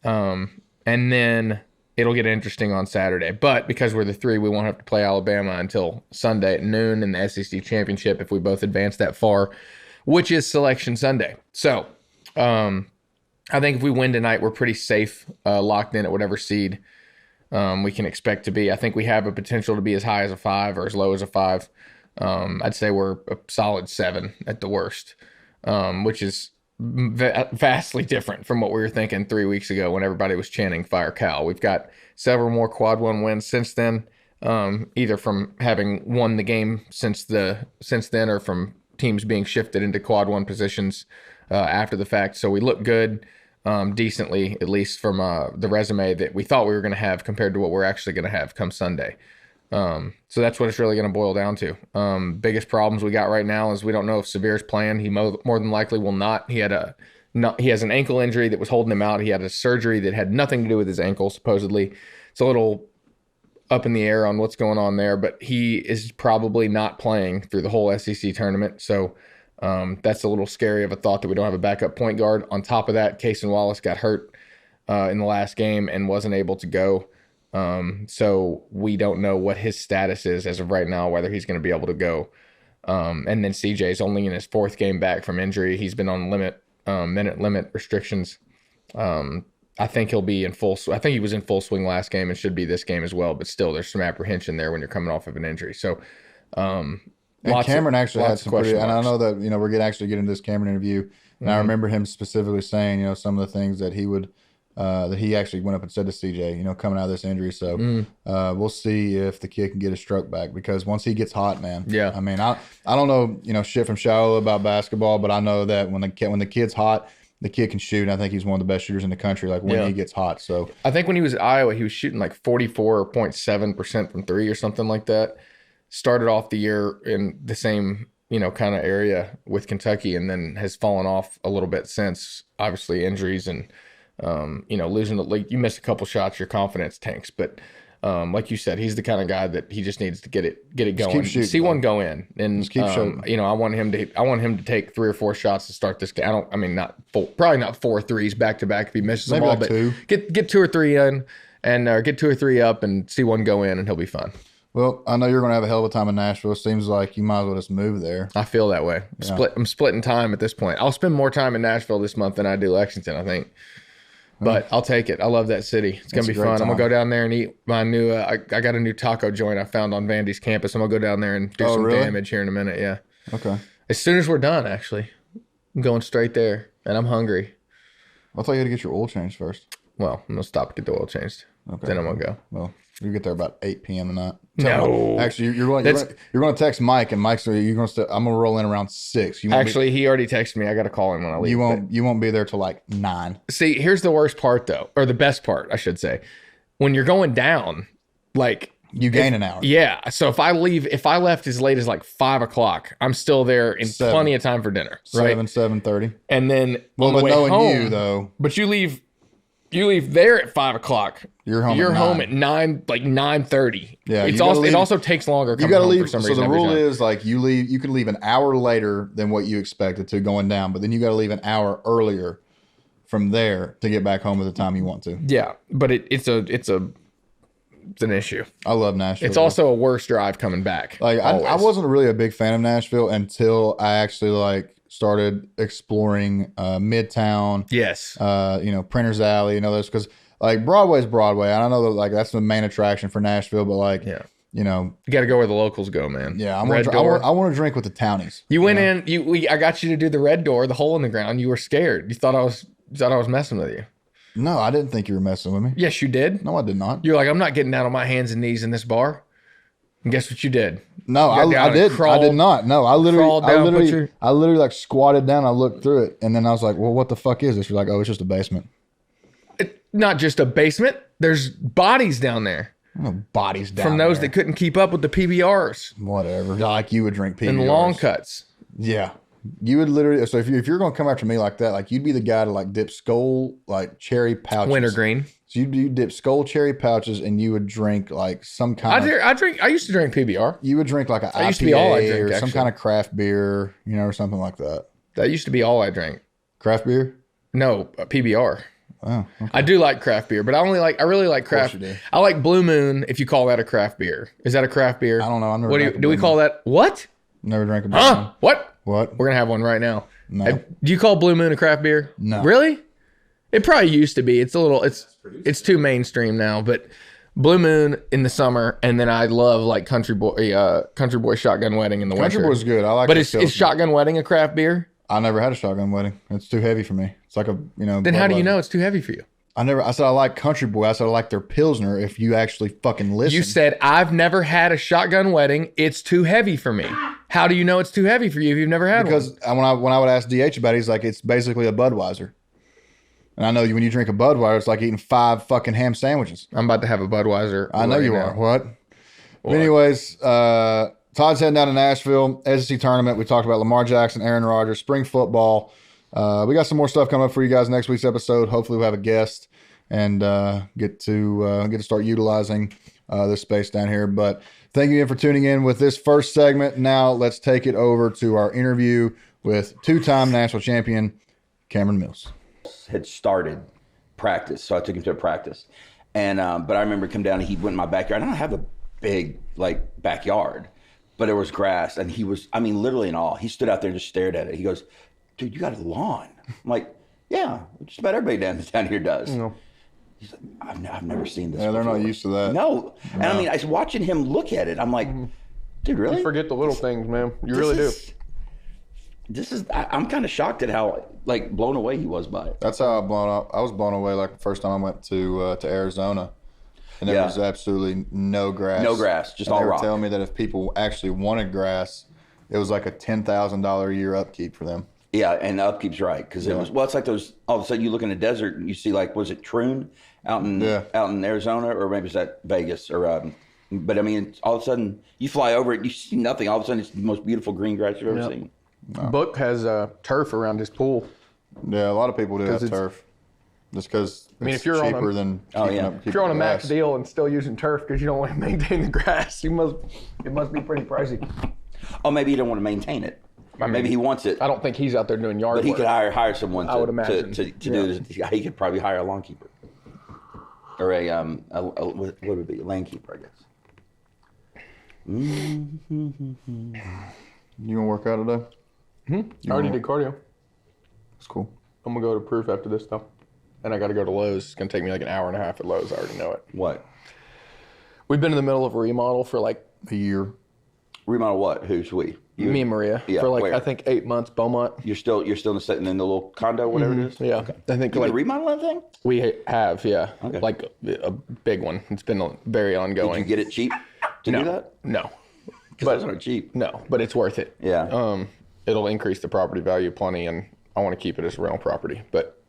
and then it'll get interesting on Saturday. But because we're the 3, we won't have to play Alabama until Sunday at noon in the SEC Championship if we both advance that far, which is Selection Sunday. So I think if we win tonight, we're pretty safe, locked in at whatever seed we can expect to be. I think we have a potential to be as high as a 5 or as low as a 5. I'd say we're a solid 7 at the worst, which is vastly different from what we were thinking 3 weeks ago when everybody was chanting Fire Cal. We've got several more quad 1 wins since then, either from having won the game since then or from teams being shifted into quad 1 positions after the fact. So we look good, decently, at least from the resume that we thought we were going to have compared to what we're actually going to have come Sunday. So that's what it's really going to boil down to. Biggest problems we got right now is we don't know if Severe's playing. He more than likely will not. He has an ankle injury that was holding him out. He had a surgery that had nothing to do with his ankle, supposedly. It's a little up in the air on what's going on there, but he is probably not playing through the whole SEC tournament. So that's a little scary of a thought that we don't have a backup point guard. On top of that, Cason Wallace got hurt in the last game and wasn't able to go. So we don't know what his status is as of right now, whether he's going to be able to go. And then CJ's only in his 4th game back from injury. He's been on minute limit restrictions. I think he'll be in I think he was in full swing last game and should be this game as well, but still there's some apprehension there when you're coming off of an injury. So, and Cameron actually had some pretty, and I know that, we're going to actually get into this Cameron interview. And I remember him specifically saying, some of the things that he would, that he actually went up and said to CJ, coming out of this injury. So we'll see if the kid can get his stroke back, because once he gets hot, man. Yeah. I mean, I don't know, shit from Shiloh about basketball, but I know that when the kid's hot, the kid can shoot. And I think he's one of the best shooters in the country, like when he gets hot. So I think when he was at Iowa, he was shooting like 44.7% from 3 or something like that. Started off the year in the same, kind of area with Kentucky, and then has fallen off a little bit since, obviously injuries and, losing the league. You miss a couple shots, your confidence tanks. But like you said, he's the kind of guy that he just needs to get it going. Shooting, see one go in, and just keep shooting. I want him to take 3 or 4 shots to start this game. Probably not 4 threes back to back if he misses Maybe them all, like but 2. get 2 or 3 in, and get 2 or 3 up, and see one go in, and he'll be fine. Well, I know you're going to have a hell of a time in Nashville. Seems like you might as well just move there. I feel that way. I'm splitting time at this point. I'll spend more time in Nashville this month than I do Lexington, I think. But I'll take it. I love that city. It's going to be fun. I'm going to go down there and eat my new I got a new taco joint I found on Vandy's campus. I'm going to go down there and do some damage here in a minute. Yeah. Okay. As soon as we're done, actually. I'm going straight there, and I'm hungry. I'll tell you to get your oil changed first. Well, I'm going to stop to get the oil changed. Okay. Then I'm going to go. Well, you get there about 8 p.m. tonight. No. Actually, you're going to text Mike, and Mike's I'm going to roll in around 6. He already texted me. I got to call him when I leave. You won't be there till like 9. See, here's the worst part though, or the best part, I should say. When you're going down, like you gain an hour. Yeah. So if I left as late as like 5 o'clock, I'm still there in plenty of time for dinner. Right? 7:30. And then on the way home, you though. But you leave there at 5 o'clock. You're home at 9, like 9:30. Yeah, it also takes longer. You got to leave. For some so reason the rule is like you can leave an hour later than what you expected to going down, but then you got to leave an hour earlier from there to get back home at the time you want to. Yeah, but it's an issue. I love Nashville. It's also a worse drive coming back. Like I wasn't really a big fan of Nashville until I actually started exploring Midtown. Yes. Printers Alley and others, because Broadway's Broadway. I don't know that that's the main attraction for Nashville, but you got to go where the locals go, man. Yeah, I want to drink with the townies. You went in. I got you to do the red door, the hole in the ground. You were scared. You thought I was messing with you. No, I didn't think you were messing with me. Yes, you did. No, I did not. You're like, I'm not getting down on my hands and knees in this bar. And guess what you did? No, I did not. No, I literally like squatted down. I looked through it, and then I was like, "Well, what the fuck is this?" You're like, "Oh, it's just a basement." It's not just a basement. There's bodies down there. No bodies down from those there. that couldn't keep up with the PBRs. Whatever. Like you would drink PBRs and long cuts. Yeah, you would literally. So if you're gonna come after me like that, like you'd be the guy to like dip Skull like cherry pouches. Wintergreen. So you dip Skull cherry pouches, and you would drink like some kind I used to drink PBR. You would drink like an IPA used to be all I drank, or some actually. kind of craft beer, or something like that. That used to be all I drank. Craft beer? No, PBR. Oh, okay. I do like craft beer, but I really like craft. I like Blue Moon. If you call that a craft beer, is that a craft beer? I don't know. I never. Do we call that what? Never drank a Blue Moon. What? What? We're gonna have one right now. No. Do you call Blue Moon a craft beer? No. Really? It probably used to be. It's it's too mainstream now, but Blue Moon in the summer, and then I love like Country Boy Shotgun Wedding in the winter. Country Boy's good. I like. But is Shotgun Wedding a craft beer? I never had a Shotgun Wedding. It's too heavy for me. It's like a Then how do you know it's too heavy for you? I said I like Country Boy. I said I like their Pilsner. If you actually fucking listen. You said I've never had a Shotgun Wedding. It's too heavy for me. How do you know it's too heavy for you if you've never had one? Because when I would ask DH about it, he's like, it's basically a Budweiser. And I know when you drink a Budweiser, it's like eating 5 fucking ham sandwiches. I'm about to have a Budweiser. I know you are. What? But anyways, Todd's heading down to Nashville, SEC tournament. We talked about Lamar Jackson, Aaron Rodgers, spring football. We got some more stuff coming up for you guys next week's episode. Hopefully we'll have a guest and get to start utilizing this space down here. But thank you again for tuning in with this first segment. Now let's take it over to our interview with 2-time national champion Cameron Mills. Had started practice, so I took him to a practice, and but I remember come down and he went in my backyard. I don't have a big like backyard, but there was grass, and he was, I mean, literally in awe. He stood out there and just stared at it. He goes, "Dude, you got a lawn?" I'm like, "Yeah, just about everybody down here does." No. He's like, I've never seen this. Yeah, they're before. not used to that. No, and I mean, I was watching him look at it. I'm like, dude, really? You forget the little things, man. You really do. I'm kind of shocked at how like blown away he was by it. That's how I was blown away. Like the first time I went to Arizona, and there was absolutely no grass. No grass, just and all they were rock. telling me that if people actually wanted grass, it was like a $10,000 a year upkeep for them. Yeah, and the upkeep's right because it was. Well, it's like those. All of a sudden, you look in the desert and you see like, was it Troon out in Arizona, or maybe it's at Vegas, or but I mean, all of a sudden you fly over it, you see nothing. All of a sudden, it's the most beautiful green grass you've ever seen. No. Book has turf around his pool. Yeah, a lot of people do have turf. Just because if you're cheaper than if you're on a max deal and still using turf because you don't want to maintain the grass, it must be pretty pricey. Oh, maybe you don't want to maintain it. Maybe he wants it. I don't think he's out there doing yard work. But he could hire someone to, I would imagine. to do this. He could probably hire a lawn keeper. Or what would it be? A land keeper, I guess. You gonna work out today? I already did cardio. That's cool. I'm gonna go to Proof after this though. And I gotta go to Lowe's. It's gonna take me like an hour and a half at Lowe's. I already know it. What? We've been in the middle of a remodel for like a year. Remodel what? Who's we? You? Me and Maria. Yeah, for like where? I think 8 months, Beaumont. You're still sitting in the little condo, whatever it is? Yeah. Okay. I think you like remodel that thing? We have, yeah. Okay. Like a big one. It's been very ongoing. Did you get it cheap to do that? No. Because those aren't cheap. No, but it's worth it. Yeah. It'll increase the property value plenty, and I want to keep it as rental property. But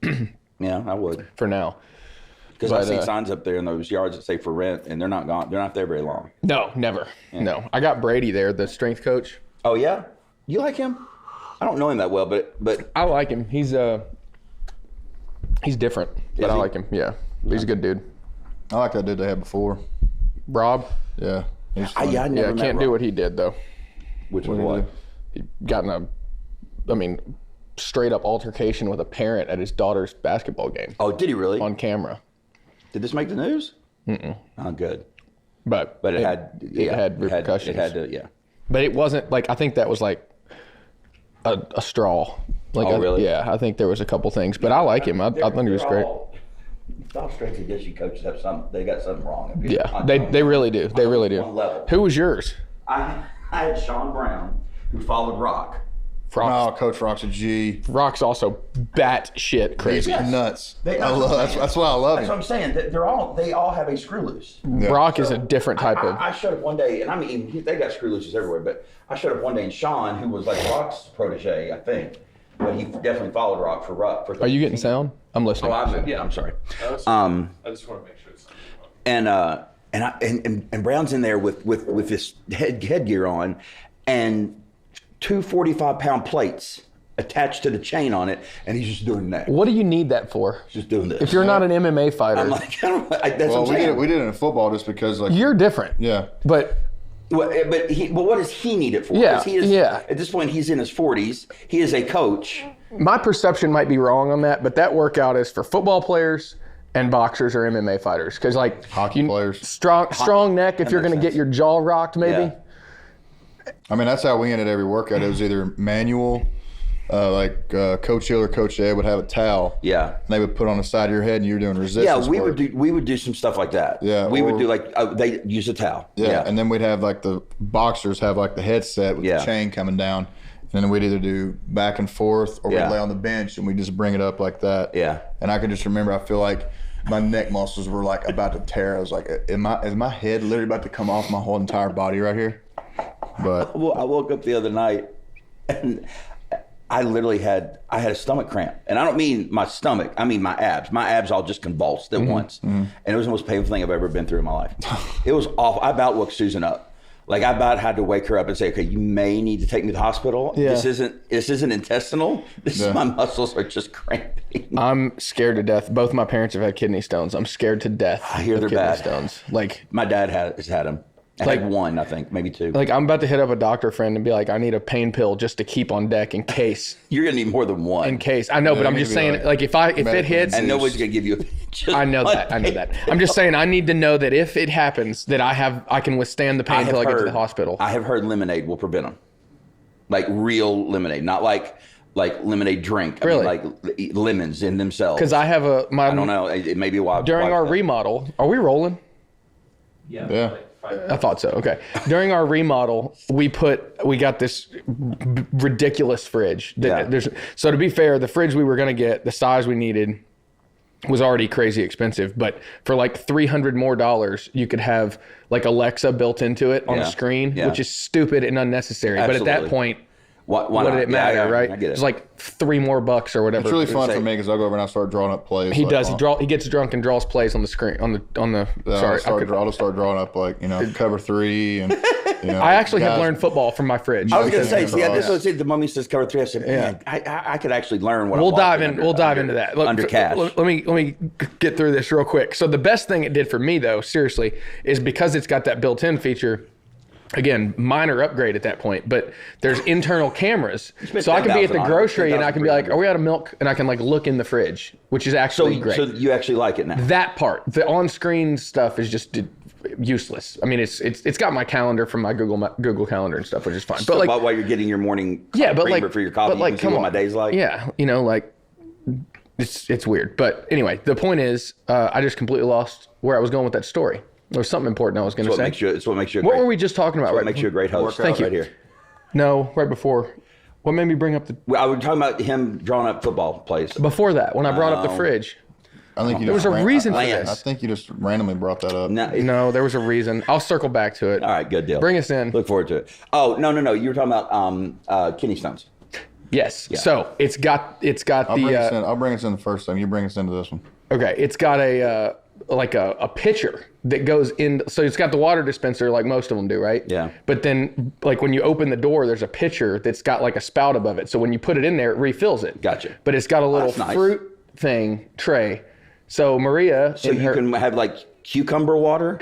yeah, I would for now. Because I've seen signs up there in those yards that say for rent, and they're not gone. They're not there very long. No, never. Yeah. No, I got Brady there, the strength coach. Oh yeah, you like him? I don't know him that well, but I like him. He's different, but I like him. Yeah, he's a good dude. I like that dude they had before. Rob. Yeah. I never met can't Rob. Do what he did though. Which was what? He got in straight up altercation with a parent at his daughter's basketball game. Oh, did he really? On camera. Did this make the news? Mm-mm. Oh, good. But it had repercussions. It had to, yeah. But it wasn't like, I think that was like a straw. Like, really? Yeah, I think there was a couple things, but I like him. I think he was great. All strength and conditioning coaches have they got something wrong. Yeah, they really do. They really do. One level. Who was yours? I had Sean Brown, who followed Rock Oh, Coach Rock's a G. Rock's also bat shit crazy. He's nuts. That's why I love him. That's what I'm saying. They all have a screw loose. Yeah. Rock is a different type of. I showed up one day, and I mean, they got screw looses everywhere, but I showed up one day, and Sean, who was like Rock's protege, I think, but he definitely followed Rock for Are you getting sound? I'm listening. Oh, I'm sorry. I just want to make sure it's And Brown's in there with this headgear on, and 2 45-pound plates attached to the chain on it, and he's just doing that. What do you need that for? Just doing this. If you're not an MMA fighter, I'm like, that's what I'm saying. We did it in football just because, like, you're different. Yeah. But But what does he need it for? Yeah, 'Cause he is, yeah. At this point, he's in his 40s. He is a coach. my perception might be wrong on that, but that workout is for football players and boxers or MMA fighters. Because like Hockey players. Strong neck if you're going to get your jaw rocked maybe. Yeah. I mean, that's how we ended every workout. It was either manual, Coach Hill or Coach Ed would have a towel. Yeah. And they would put on the side of your head, and you're doing resistance. Yeah, work. we would do some stuff like that. Yeah, we would do like they use a towel. Yeah, and then we'd have like the boxers have like the headset with the chain coming down, and then we'd either do back and forth or we'd lay on the bench and we just bring it up like that. Yeah. And I can just remember, I feel like my neck muscles were like about to tear. I was like, is my head literally about to come off my whole entire body right here? But Well, I woke up the other night and I literally had a stomach cramp, and I don't mean my stomach. I mean my abs. My abs all just convulsed at once, and it was the most painful thing I've ever been through in my life. It was awful. I about woke Susan up. Like I about had to wake her up and say, "Okay, you may need to take me to the hospital. Yeah. This isn't intestinal. This is my muscles are just cramping." I'm scared to death. Both my parents have had kidney stones. I'm scared to death. I hear of they're kidney bad. stones. Like My dad has had them. Like one, I think, maybe two. Like I'm about to hit up a doctor friend and be like, I need a pain pill just to keep on deck in case. You're gonna need more than one. In case. I know, but I'm just saying, like if it hits, and nobody's gonna give you a I know that. I'm just saying I need to know that if it happens, that I can withstand the pain until I get to the hospital. I have heard lemonade will prevent them. Like real lemonade, not like lemonade drink. Really? I mean, like lemons in themselves. Because I have I don't know. It may be why. During our remodel, are we rolling? yeah. I thought so. Okay. During our remodel, we got this ridiculous fridge. So to be fair, the fridge we were going to get, the size we needed, was already crazy expensive. But for like $300 more, you could have like Alexa built into it on the screen, which is stupid and unnecessary. Absolutely. But at that point, why what did it matter, right? I get it. It's like $3 more or whatever. It's really fun for me because I go over and I start drawing up plays. He does. He gets drunk and draws plays on the screen. I'll just start drawing up cover 3 and. I actually have learned football from my fridge. I was going to say, that's what I said. The moment he says cover 3, I said, man, I could actually learn what. We'll dive into that. Look, under cash. Let me get through this real quick. So the best thing it did for me, though, seriously, is because it's got that built-in feature. Again, minor upgrade at that point, but there's internal cameras, so I can be at the grocery and I can be like, "Are we out of milk?" And I can like look in the fridge, which is actually great. So you actually like it now? That part, the on-screen stuff, is just useless. I mean, it's got my calendar from my Google Calendar and stuff, which is fine. So but like, while you're getting your morning creamer for your coffee, you can see what my day's like. Yeah, it's weird. But anyway, the point is, I just completely lost where I was going with that story. There was something important I was going to say. It's what makes you. What were we just talking about? What makes you a great host? Thank you. Right here. No, right before. What made me bring up the? I was talking about him drawing up football plays. Before that, when I brought up the fridge. I think there was a reason for this. I think you just randomly brought that up. No, there was a reason. I'll circle back to it. All right, good deal. Bring us in. Look forward to it. Oh no! You were talking about kidney stones. Yes. Yeah. So it's got I'll bring us in the first time. You bring us into this one. Okay. It's got a pitcher that goes in. So it's got the water dispenser like most of them do, right? Yeah. But then like when you open the door, there's a pitcher that's got like a spout above it. So when you put it in there, it refills it. Gotcha. But it's got a little fruit tray. So Maria. So you can have like cucumber water,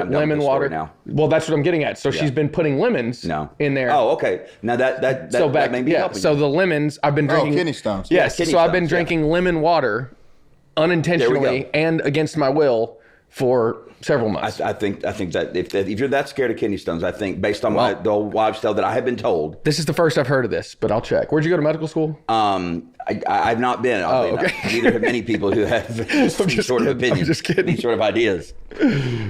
lemon water. Now. Well, that's what I'm getting at. So she's been putting lemons in there. Oh, okay. Now that may be helping. So the lemons I've been drinking. Kidney stones. Yes. I've been drinking lemon water unintentionally and against my will for several months. I think that if you're that scared of kidney stones, I think based on the old wives' tale that I have been told. This is the first I've heard of this, but I'll check. Where'd you go to medical school? I've not been. Okay. Neither have many people who have any sort of opinion, any sort of ideas.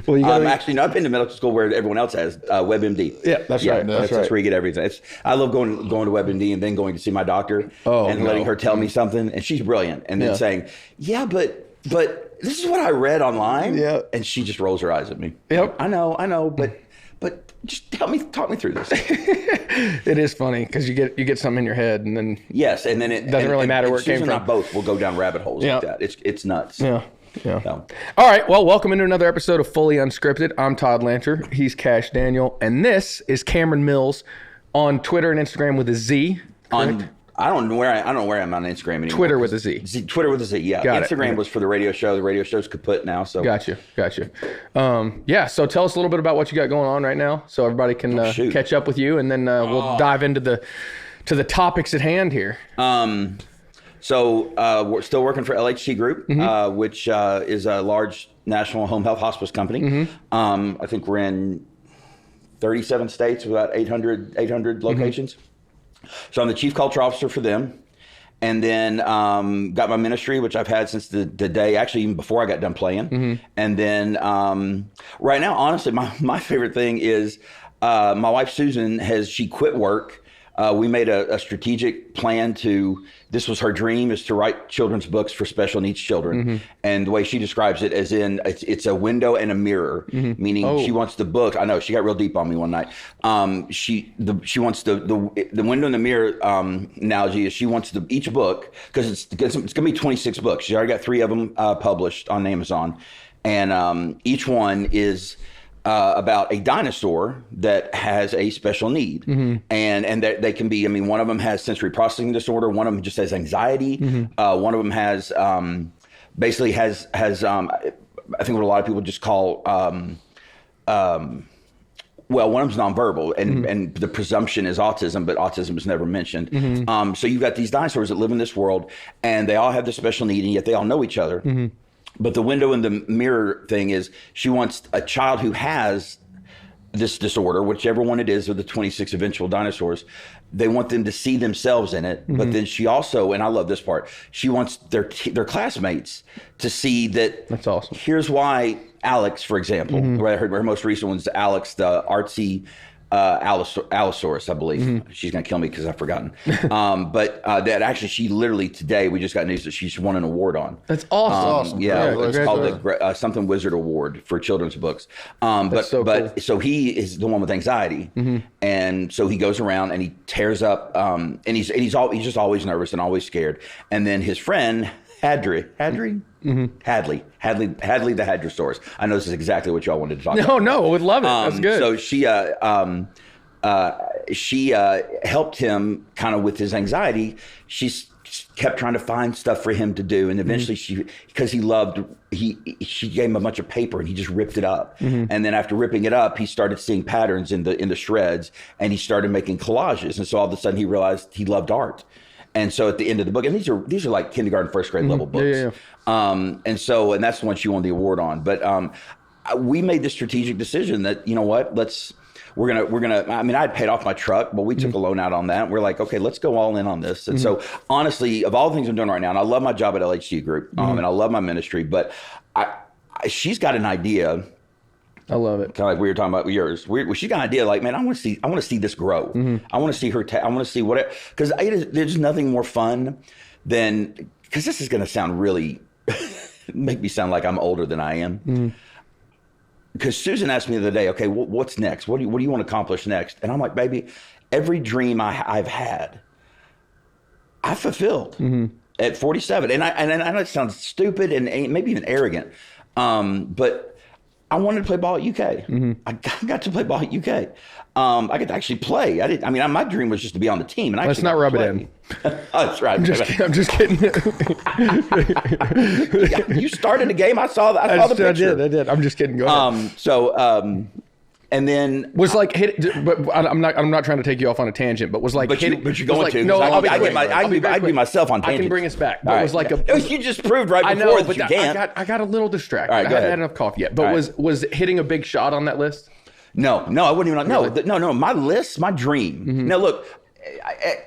Well, you gotta actually, no, I've been to medical school where everyone else has WebMD. Yeah, that's right. That's where you get everything. I love going to WebMD and then going to see my doctor letting her tell me something, and she's brilliant, and then saying, "Yeah, but this is what I read online." Yeah, and she just rolls her eyes at me. Yep, I know, but just talk me through this. It is funny because you get something in your head, and then and then it doesn't really matter where it came Susan from. and I both will go down rabbit holes like that. It's nuts. Yeah. So. All right. Well, welcome into another episode of Fully Unscripted. I'm Todd Lancher. He's Cash Daniel, and this is Cameron Mills on Twitter and Instagram with a Z. Correct? I don't know where I'm on Instagram anymore. Twitter with a Z. Twitter with a Z. Yeah. Instagram was for the radio show. The radio show's kaput now. So Gotcha. So tell us a little bit about what you got going on right now, so everybody can catch up with you, and then we'll dive into the topics at hand here. So we're still working for LHC Group, which is a large national home health hospice company. I think we're in 37 states with about 800 locations. So I'm the chief culture officer for them. And then got my ministry, which I've had since the day, actually even before I got done playing. And then right now, honestly, my favorite thing is my wife, Susan, she quit work. We made a strategic plan this was her dream, is to write children's books for special needs children. And the way she describes it as in, it's a window and a mirror, meaning she wants the book. I know, she got real deep on me one night. She wants the window and the mirror analogy is she wants each book, because it's going to be 26 books. She's already got 3 of them published on Amazon. And each one is about a dinosaur that has a special need. And that they can be, one of them has sensory processing disorder. One of them just has anxiety. One of them has, basically has I think what a lot of people just call, one of them's nonverbal, and the presumption is autism, but autism is never mentioned. So you've got these dinosaurs that live in this world, and they all have this special need, and yet they all know each other. But the window and the mirror thing is, she wants a child who has this disorder, whichever one it is, of the 26 eventual dinosaurs, they want them to see themselves in it. But then she also, and I love this part, she wants their classmates to see that. That's awesome. Here's why Alex, for example, her most recent one's Alex, the artsy Allosaurus, I believe. She's gonna kill me because I've forgotten. But that actually, she literally today, we just got news that she's won an award on. That's awesome. Yeah, it's called the something Wizard Award for children's books. So he is the one with anxiety, and so he goes around and he tears up, and he's just always nervous and always scared. And then his friend Hadley the Hadrosaurus. I know this is exactly what y'all wanted to talk about. No, I would love it. That's good. So she helped him kind of with his anxiety. She kept trying to find stuff for him to do, and eventually she gave him a bunch of paper and he just ripped it up. And then after ripping it up, he started seeing patterns in the shreds, and he started making collages. And so all of a sudden he realized he loved art. And so at the end of the book, and these are like kindergarten, first grade level books. And that's the one she won the award on. But we made the strategic decision that, you know what, we're gonna. I had paid off my truck, but we took a loan out on that. We're like, okay, let's go all in on this. And so honestly, of all the things I'm doing right now, and I love my job at LHC Group, and I love my ministry, but she's got an idea. I love it. Kind of like we were talking about yours. She's got an idea like, man, I want to see this grow. I want to see her. I want to see because there's nothing more fun than, because this is going to sound really, make me sound like I'm older than I am. Because Susan asked me the other day, okay, what's next? What do you want to accomplish next? And I'm like, baby, every dream I've had, I fulfilled at 47. And I know it sounds stupid and maybe even arrogant, but I wanted to play ball at UK. I got to play ball at UK. I got to actually play. My dream was just to be on the team. And let's not rub it in. Oh, that's right. I'm just kidding. You started a game. I saw the picture. I did. I'm just kidding. Go ahead. And then was like hit, but I'm not trying to take you off on a tangent, but was like but you're going like, to. No, I be myself on tangents. I can bring us back. But it was like you just proved right before that you can't. I got a little distracted. Right, I hadn't had enough coffee yet. But was hitting a big shot on that list? No, I wouldn't even. Really? No. My list, my dream. Mm-hmm. Now look,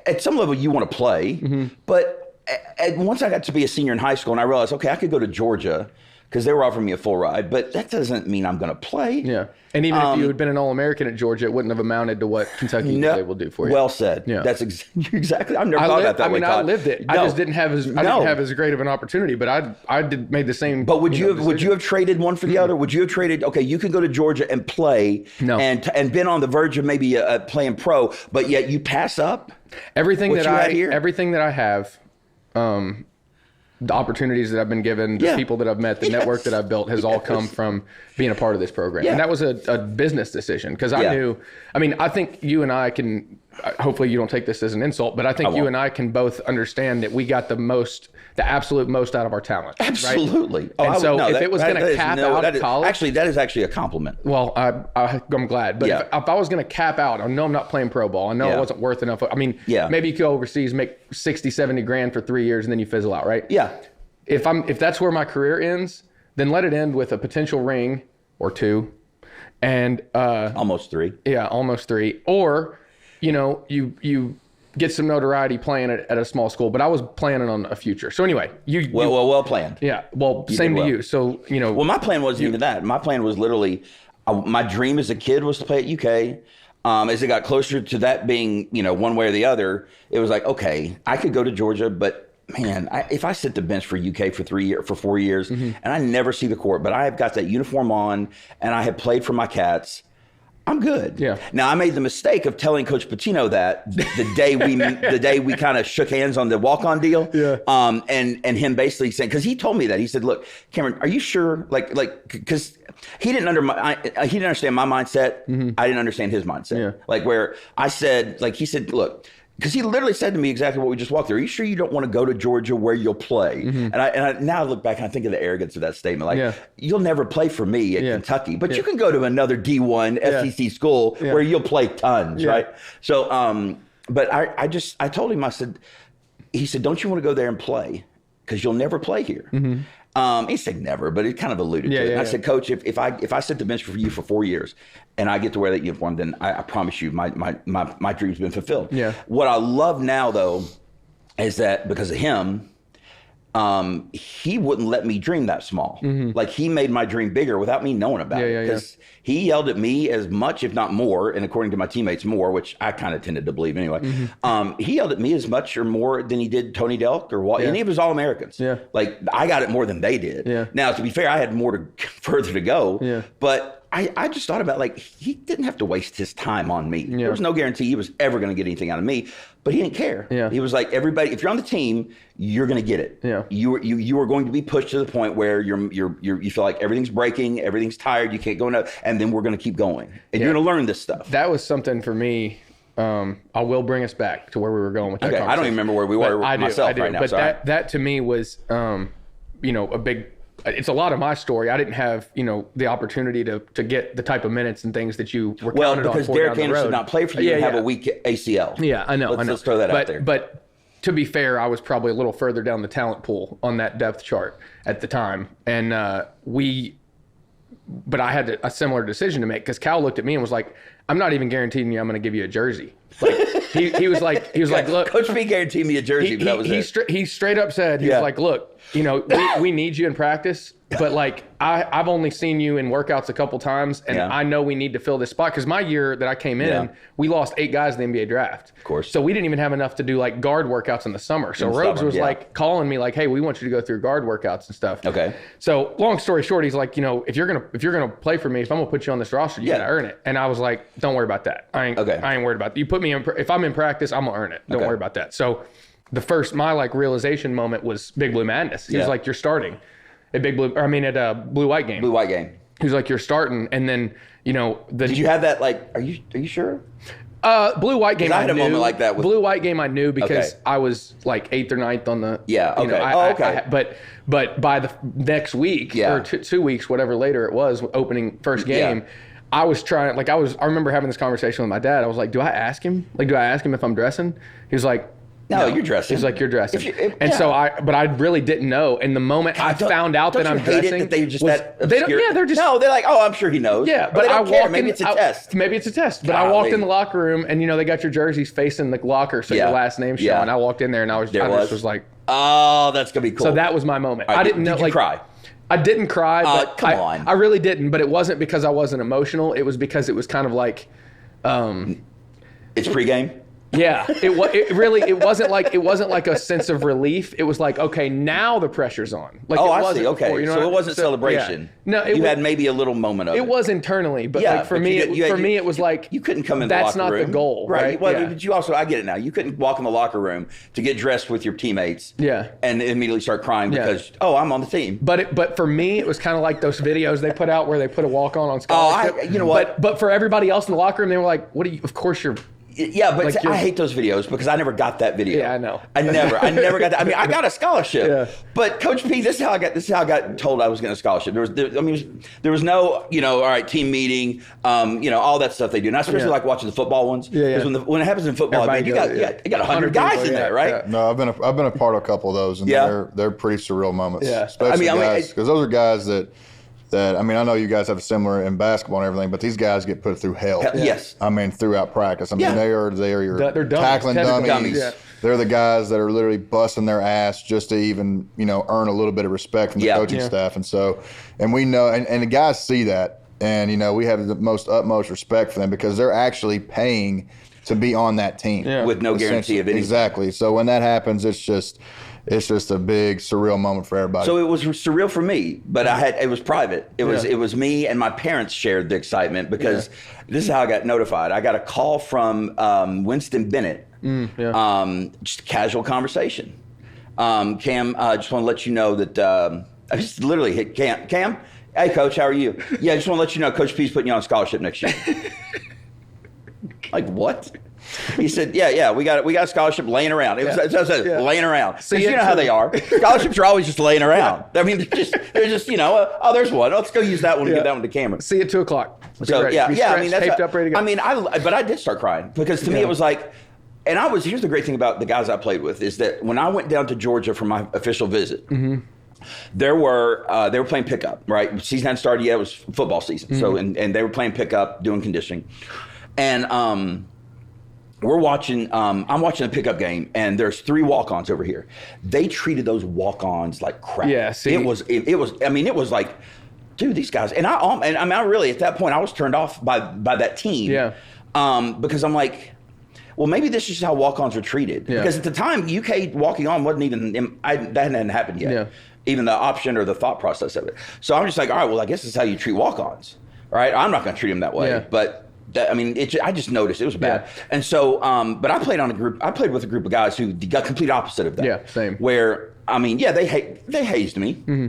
at some level you want to play, mm-hmm. but once I got to be a senior in high school and I realized, okay, I could go to Georgia because they were offering me a full ride, but that doesn't mean I'm going to play. Yeah. And even if you had been an All-American at Georgia, it wouldn't have amounted to what Kentucky was able to do for you. Well said. Yeah. That's exactly. I've never thought about that way. I lived it. No. I just didn't have as great of an opportunity, but I made the same. But would you have traded one for the other? Would you have traded? Okay, you could go to Georgia and play, and been on the verge of maybe playing pro, but yet you pass up everything that I have. The opportunities that I've been given, the people that I've met, the network that I've built has all come from being a part of this program. And that was a business decision because I knew, I think you and I can, hopefully you don't take this as an insult, but I think you and I can both understand that we got the absolute most out of our talent. Absolutely. Right? And so if it was going to cap out of college. Actually, that is actually a compliment. Well, I'm glad. But if I was going to cap out, I know I'm not playing pro ball. I know it wasn't worth enough. Maybe you go overseas, make 60, 70 grand for 3 years, and then you fizzle out, right? Yeah. If that's where my career ends, then let it end with a potential ring or two. And almost three. Yeah, almost three. Or, you get some notoriety playing at a small school, but I was planning on a future. So anyway, well planned. Yeah. Well, same to you. So, Well, my plan wasn't even that. My plan was literally, my dream as a kid was to play at UK. As it got closer to that being, one way or the other, it was like, okay, I could go to Georgia, but man, if I sit the bench for UK for 4 years, and I never see the court, but I have got that uniform on and I have played for my Cats, I'm good. Yeah. Now I made the mistake of telling Coach Patino that the day we kind of shook hands on the walk-on deal. Yeah. And him basically saying, because he told me that, he said, "Look, Cameron, are you sure?" Because he didn't understand my mindset. Mm-hmm. I didn't understand his mindset. Yeah. Like where I said, like he said, "Look." Because he literally said to me exactly what we just walked through. Are you sure you don't want to go to Georgia where you'll play? Mm-hmm. And I now I look back and I think of the arrogance of that statement. Like, you'll never play for me at Kentucky, but you can go to another D1 SEC school where you'll play tons, right? So, but I told him, he said, don't you want to go there and play? Because you'll never play here. Mm-hmm. He said never, but it kind of alluded to it. And I said, Coach, if I sit the bench for you for 4 years and I get to wear that uniform, then I promise you my dream's been fulfilled. Yeah. What I love now, though, is that because of him, he wouldn't let me dream that small. Mm-hmm. Like he made my dream bigger without me knowing about it. Because he yelled at me as much, if not more, and according to my teammates more, which I kind of tended to believe anyway. Mm-hmm. He yelled at me as much or more than he did Tony Delk or any of his All-Americans. Yeah. Like I got it more than they did. Yeah. Now, to be fair, I had further to go. Yeah. But I just thought about he didn't have to waste his time on me. Yeah. There was no guarantee he was ever going to get anything out of me, but he didn't care. Yeah. He was like, everybody, if you're on the team, you're going to get it. Yeah. You are going to be pushed to the point where you feel like everything's breaking, everything's tired, you can't go enough, and then we're going to keep going. And you're going to learn this stuff. That was something for me. I will bring us back to where we were going with that conversation. I don't even remember where we were myself right now. But that to me was, a big. It's a lot of my story. I didn't have, the opportunity to get the type of minutes and things that you were counted on for down the road. Well, because Derek Anderson did not play for you and have a weak ACL. Yeah, I know. Let's throw that out there. But to be fair, I was probably a little further down the talent pool on that depth chart at the time. And but I had a similar decision to make because Cal looked at me and was like, I'm not even guaranteeing you I'm going to give you a jersey. Like, he was like, look. Coach B guaranteed me a jersey, but that was it. He straight up said, he was like, look, we need you in practice, but like I've only seen you in workouts a couple times, and I know we need to fill this spot because my year that I came in, we lost 8 guys in the NBA draft. Of course. So we didn't even have enough to do like guard workouts in the summer. So Rhodes was like calling me like, hey, we want you to go through guard workouts and stuff. Okay. So long story short, he's like, if you're gonna play for me, if I'm gonna put you on this roster, you gotta earn it. And I was like, don't worry about that. I ain't worried about that. You put me in. If I'm in practice, I'm gonna earn it. Don't worry about that. So my realization moment was Big Blue Madness. He was like, you're starting at Blue White game. Blue White game. He was like, you're starting. And then, did you have that? Like, are you sure? Blue White game. I had a moment like that. Blue White game. I knew because I was like 8th or 9th on the. Yeah. Okay. But by the next week or 2 weeks, whatever later it was, opening first game, I was trying, like, I remember having this conversation with my dad. I was like, do I ask him? Like, do I ask him if I'm dressing? He was like, no, you're dressing. He's like, you're dressing. So I really didn't know. And the moment I found out that I'm dressing, that they're just that obscure? they're just. No, they're like, oh, I'm sure he knows. Yeah, but I walked maybe it's a test. Maybe it's a test. But I walked in the locker room, and they got your jerseys facing the locker, so your last name's showing. I walked in there, and I just was like, oh, that's gonna be cool. So that was my moment. I didn't know. Did you cry? I didn't cry, but come on. I really didn't. But it wasn't because I wasn't emotional. It was because it was kind of like, it's pregame. Yeah, it wasn't like a sense of relief. It was like, okay, now the pressure's on. Like, I see. Okay, before, so it wasn't celebration. Yeah. No, you had maybe a little moment of it. It was internally, but like for me, it was like you couldn't come in the locker room. That's not the goal, right? Well, but you also, I get it now. You couldn't walk in the locker room to get dressed with your teammates. Yeah. And immediately start crying because I'm on the team. But for me, it was kind of like those videos they put out where they put a walk-on scholarship. You know what? But for everybody else in the locker room, they were like, "What are you? Of course you're." Yeah, but like I hate those videos because I never got that video. Yeah, I know. I never got that. I mean, I got a scholarship, but Coach P, this is how I got told I was getting a scholarship. There was no, all right, team meeting, all that stuff they do. And I especially like watching the football ones. Because when it happens in football, man, you got 100 guys in there, right? Yeah. No, I've been a part of a couple of those, and they're pretty surreal moments. Yeah, especially guys, because those are guys that I know you guys have similar in basketball and everything, but these guys get put through hell. Yes. I mean, throughout practice. I mean, they are your they're tackling dummies. Yeah. They're the guys that are literally busting their ass just to even, earn a little bit of respect from the coaching staff. And we know, and the guys see that, and, we have the utmost respect for them because they're actually paying to be on that team. Yeah. With no guarantee of anything. Exactly. So when that happens, it's just a big surreal moment for everybody. So it was surreal for me, but it was private. It was me and my parents shared the excitement because this is how I got notified. I got a call from Winston Bennett. Just a casual conversation. Cam, I just want to let you know that I just literally hit Cam. Hey, Coach, how are you? Yeah, I just want to let you know Coach P's putting you on scholarship next year. Like, what? He said, yeah, we got a scholarship laying around. It was laying around. So you know how they are. Scholarships are always just laying around. I mean, they're just there's one. Let's go use that one and give that one to Cameron. See you at 2:00. So I mean, that's taped up, ready to go. But I did start crying because to me it was like, and here's the great thing about the guys I played with is that when I went down to Georgia for my official visit, they were playing pickup, right? Season hadn't started yet. It was football season. So and they were playing pickup, doing conditioning, and we're watching. I'm watching a pickup game, and there's 3 walk-ons over here. They treated those walk-ons like crap. Yeah, see, it was. I mean, it was like, dude, these guys. And I really at that point I was turned off by that team. Yeah. Because I'm like, well, maybe this is how walk-ons are treated. Yeah. Because at the time, UK walking on wasn't even. that hadn't happened yet. Yeah. Even the option or the thought process of it. So I'm just like, all right, well, I guess this is how you treat walk-ons, right? I'm not going to treat them that way, but. I just noticed it was bad. Yeah. And so, but I played with a group of guys who got complete opposite of that. Yeah, same. Where, they hazed me. Mm-hmm.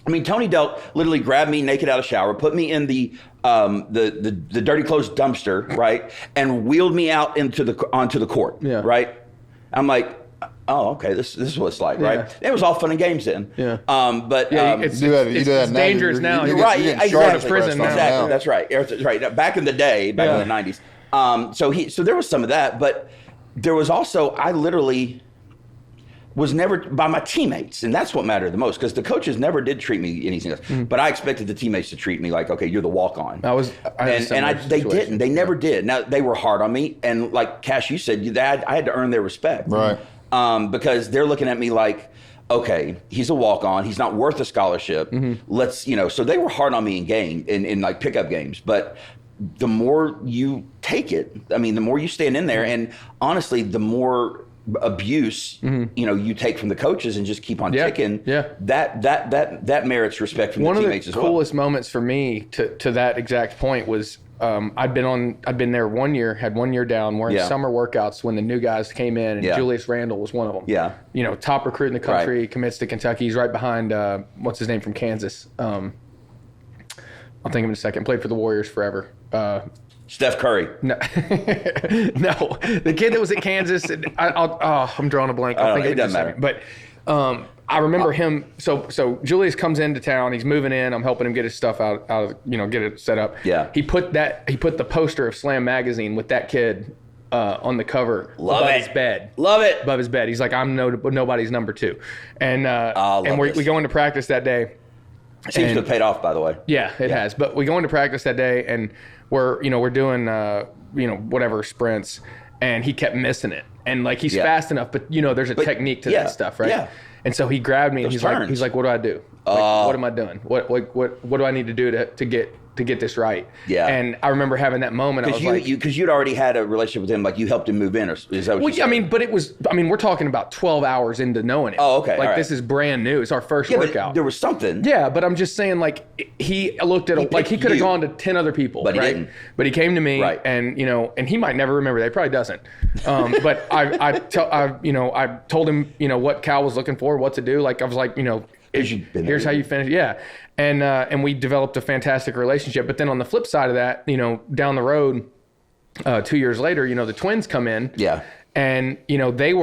I mean, Tony Delk literally grabbed me naked out of the shower, put me in the dirty clothes dumpster, right? And wheeled me out onto the court, right? I'm like, oh, okay, this is what it's like, right? It was all fun and games then. Yeah. It's dangerous now. You're right. Exactly. Prison now. Exactly. That's right. That's right. Back in the day, back in the 90s. So there was some of that, but there was also, I literally was never by my teammates, and that's what mattered the most because the coaches never did treat me anything else. Mm-hmm. But I expected the teammates to treat me like, okay, you're the walk-on. They didn't. They never did. Now they were hard on me, and like Cash, you said, I had to earn their respect, right? Because they're looking at me like, okay, he's a walk-on. He's not worth a scholarship. Mm-hmm. Let's, so they were hard on me in like pickup games. But the more you take it, I mean, the more you stand in there, and honestly, the more abuse, you take from the coaches and just keep on ticking. Yeah, that merits respect from the teammates as well. One of the coolest moments for me to that exact point was I'd been there 1 year, had 1 year down, wearing summer workouts when the new guys came in, and Julius Randle was one of them. Yeah, top recruit in the country, commits to Kentucky. He's right behind what's his name from Kansas. I'll think of him in a second. Played for the Warriors forever. Steph Curry. No, the kid that was at Kansas. I'm drawing a blank. It doesn't matter. But I remember him. So Julius comes into town. He's moving in. I'm helping him get his stuff out of, get it set up. Yeah. He put the poster of Slam magazine with that kid on the cover above his bed. Love it. Above his bed. He's like, I'm nobody's number 2. And we go into practice that day. Seems to have paid off, by the way. Yeah, it has. But we go into practice that day, and we're doing whatever sprints, and he kept missing it. And like he's fast enough, but there's a technique to that stuff, right? Yeah. And so he grabbed me, and he's like, "What do I do? What am I doing? What do I need to do to get this right?" Yeah. And I remember having that moment. Because you'd already had a relationship with him, like you helped him move in, or is that what you said? We're talking about 12 hours into knowing it. Oh, okay. Like this is brand new. It's our first workout. But there was something. Yeah, but I'm just saying, like he looked at he could have gone to 10 other people, but he right? didn't. But he came to me, right. And and he might never remember that. He probably doesn't. But I told him what Cal was looking for, what to do. Like I was like, here's how you finish. Yeah. And we developed a fantastic relationship. But then on the flip side of that, down the road, 2 years later, the twins come in. Yeah. And, they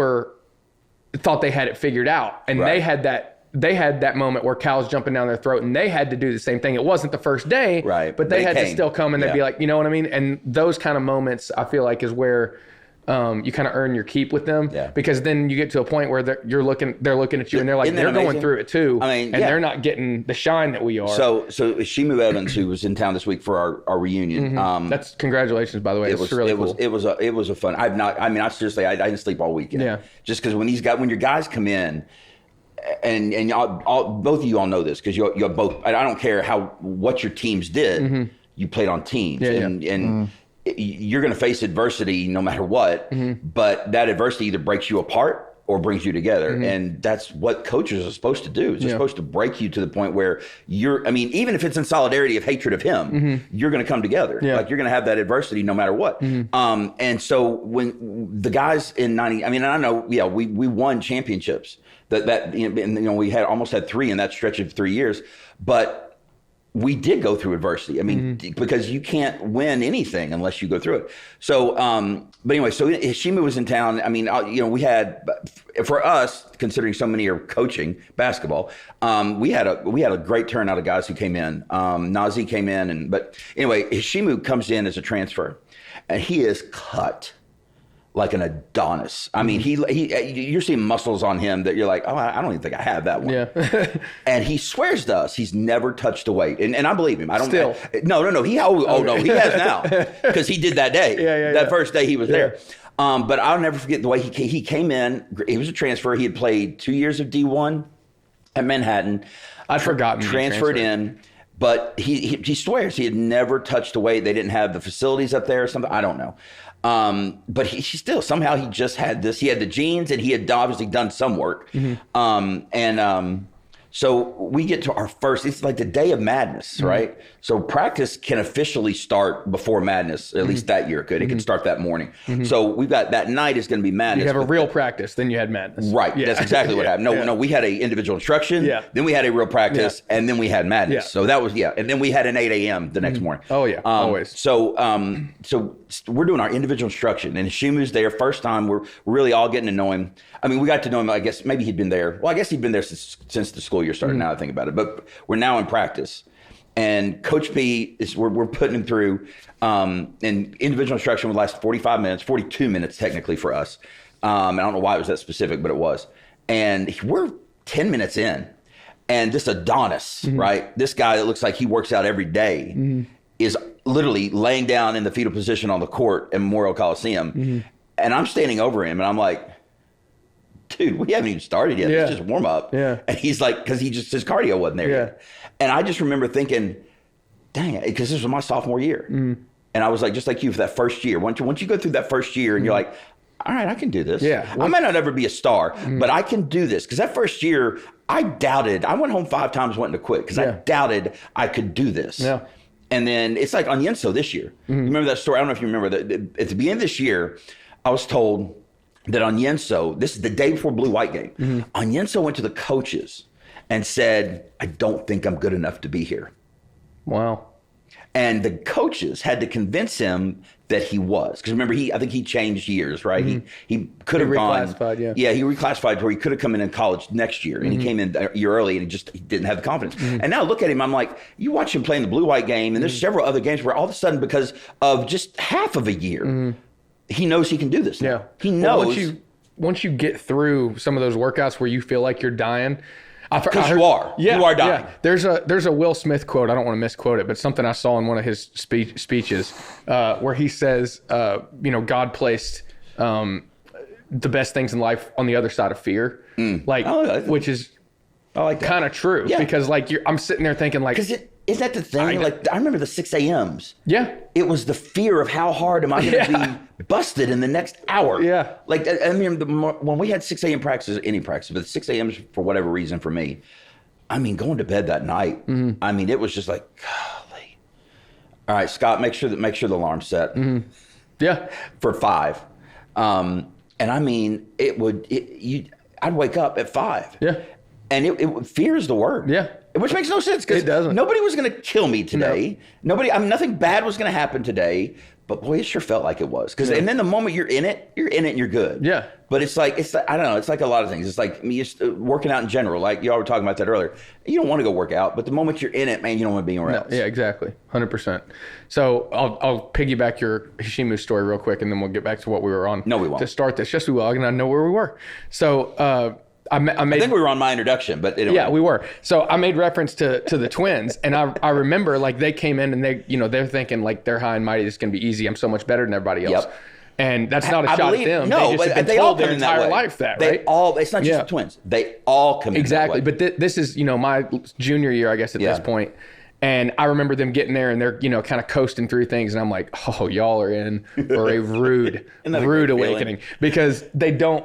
thought they had it figured out. And right. they had that moment where Cal's jumping down their throat, and they had to do the same thing. It wasn't the first day, right? But they had to still come, and they'd be like, you know what I mean? And those kind of moments, I feel like, is where you kind of earn your keep with them, because then you get to a point where they're looking at you, and they're like, they're going through it too. And they're not getting the shine that we are. So Shimu Evans, who was in town this week for our reunion. Mm-hmm. That's congratulations, by the way. It was really cool. It was a fun. I didn't sleep all weekend. Yeah. Just because when your guys come in, and both of you all know this, because you're both. I don't care what your teams did. Mm-hmm. You played on teams, and you're going to face adversity no matter what. Mm-hmm. But that adversity either breaks you apart or brings you together, and that's what coaches are supposed to do. They're supposed to break you to the point where even if it's in solidarity of hatred of him, you're going to come together. Yeah. Like you're going to have that adversity no matter what. Mm-hmm. And so when the guys in 90, and I know, we won championships. We almost had 3 in that stretch of 3 years, but we did go through adversity. Because you can't win anything unless you go through it. So, but anyway, so Shimu was in town. We had, for us, considering so many are coaching basketball, we had a great turnout of guys who came in. Nazi came in, but anyway, Shimu comes in as a transfer, and he is cut like an Adonis. You're seeing muscles on him that you're like, oh, I don't even think I have that one. Yeah. And he swears to us he's never touched a weight, and I believe him. I don't. Still. No. No, he has now, because he did that day. That first day he was there. But I'll never forget the way he came in. He was a transfer. He had played 2 years of D1 at Manhattan. I'd forgotten. Transferred in. But he swears he had never touched a weight. They didn't have the facilities up there or something. I don't know. But he still, somehow he just had this. He had the genes, and he had obviously done some work. Mm-hmm. So we get to our first, it's like the day of madness, right? So practice can officially start before madness, at least that year could. It could start that morning. So we've got, that night is going to be madness. You have a real practice, then you had madness. Right, that's exactly what happened. No, we had a individual instruction, then we had a real practice, and then we had madness. So that was, and then we had an 8 a.m. the next morning. Oh yeah, always. So we're doing our individual instruction, and Shimu's there, first time, we're really all getting to know him. We got to know him, I guess, maybe he'd been there. Well, I guess he'd been there since the school year started, now I think about it. But we're now in practice. And Coach P, we're putting him through, and individual instruction would last 45 minutes, 42 minutes technically for us. I don't know why it was that specific, but it was. And we're 10 minutes in. And this Adonis, right? This guy that looks like he works out every day is literally laying down in the fetal position on the court at Memorial Coliseum. And I'm standing over him, and I'm like, dude, we haven't even started yet. It's just warm up. Yeah. And he's like, because his cardio wasn't there yet. And I just remember thinking, dang it, because this was my sophomore year. And I was like, just like you, for that first year. Once you go through that first year, and you're like, all right, I can do this. Yeah. I might not ever be a star, but I can do this. Because that first year, I doubted. I went home 5 times wanting to quit, because I doubted I could do this. Yeah. And then it's like on Yenso this year. You remember that story? I don't know if you remember that. At the beginning of this year, I was told that Onyenso, this is the day before Blue-White game, Onyenso went to the coaches and said, I don't think I'm good enough to be here. Wow. And the coaches had to convince him that he was. Because remember, I think he changed years, right? Mm-hmm. He could have gone. Yeah, he reclassified where he could have come in college next year. And he came in a year early and he didn't have the confidence. And now look at him. I'm like, you watch him playing the blue-white game, and there's several other games where all of a sudden, because of just half of a year, he knows he can do this now. Yeah. He knows. Well, once you get through some of those workouts where you feel like you're dying, because you are dying. Yeah. There's a Will Smith quote. I don't want to misquote it, but something I saw in one of his speeches where he says, God placed the best things in life on the other side of fear, which is kind of true. Yeah. Because I'm sitting there thinking because is that the thing? I remember the 6 a.m.s. Yeah. It was the fear of how hard am I going to be busted in the next hour. Yeah. When we had 6 a.m. practices, any practice, but 6 a.m.s for whatever reason for me, going to bed that night, it was just like, golly. All right, Scott, make sure the alarm's set. Mm-hmm. Yeah. For 5. I'd wake up at 5. Yeah. And fear is the word. Yeah. Which makes no sense because nobody was going to kill me today. No. Nothing bad was going to happen today. But boy, it sure felt like it was. And then the moment you're in it and you're good. Yeah. But it's like I don't know. It's like a lot of things. It's like me just working out in general. Like y'all were talking about that earlier. You don't want to go work out, but the moment you're in it, man, you don't want to be anywhere else. Yeah, exactly. 100%. So I'll piggyback your Hishimu story real quick, and then we'll get back to what we were on. No, we won't. To start this. Yes, we will. And I know where we were. So I think we were on my introduction, but anyway. Yeah, we were. So I made reference to the twins, and I remember they came in and they're thinking they're high and mighty. This is gonna be easy. I'm so much better than everybody else. Yep. And that's not a shot at them. No, they just have been told their entire life that, right? It's not just the twins. They all come in exactly. that way. But this is my junior year, I guess, at this point. And I remember them getting there and they're, kind of coasting through things. And I'm like, oh, y'all are in for a rude awakening. Because they don't,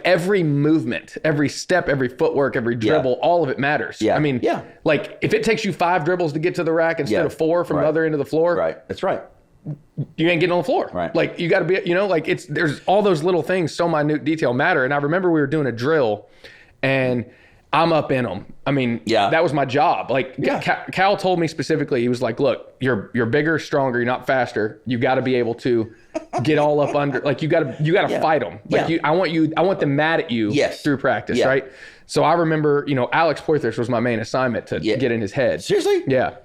every movement, every step, every footwork, every dribble, all of it matters. Yeah. If it takes you 5 dribbles to get to the rack instead of 4 from the other end of the floor. Right. That's right. You ain't getting on the floor. Right. You got to be, there's all those little things, so minute detail matter. And I remember we were doing a drill and I'm up in them. That was my job. Cal told me specifically, he was like, look, you're bigger, stronger, you're not faster. You got to be able to get all up under, you got to fight them. I want them mad at you through practice. Yeah. Right. So I remember, Alex Porthos was my main assignment to get in his head. Seriously? Yeah.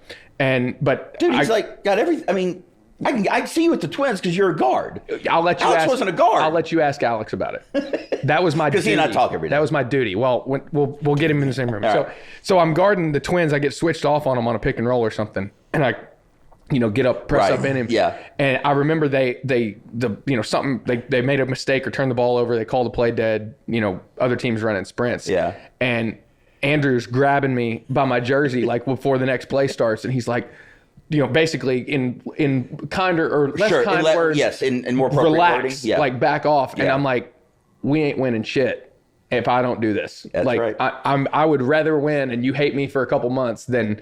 But dude, he's got everything. I can see you with the twins because you're a guard. Alex wasn't a guard. I'll let you ask Alex about it. That was my duty. Because he and I talk every day. That was my duty. Well, we'll get him in the same room. So I'm guarding the twins. I get switched off on them on a pick and roll or something, and I, get up, press up in him. Yeah. And I remember they made a mistake or turned the ball over. They called the play dead. Other teams running sprints. Yeah. And Andrew's grabbing me by my jersey before the next play starts, and he's like, basically in kinder or less kind words. Yes, in more appropriate relax, wording. Back off. Yeah. And I'm like, we ain't winning shit if I don't do this. That's right. I would rather win and you hate me for a couple months than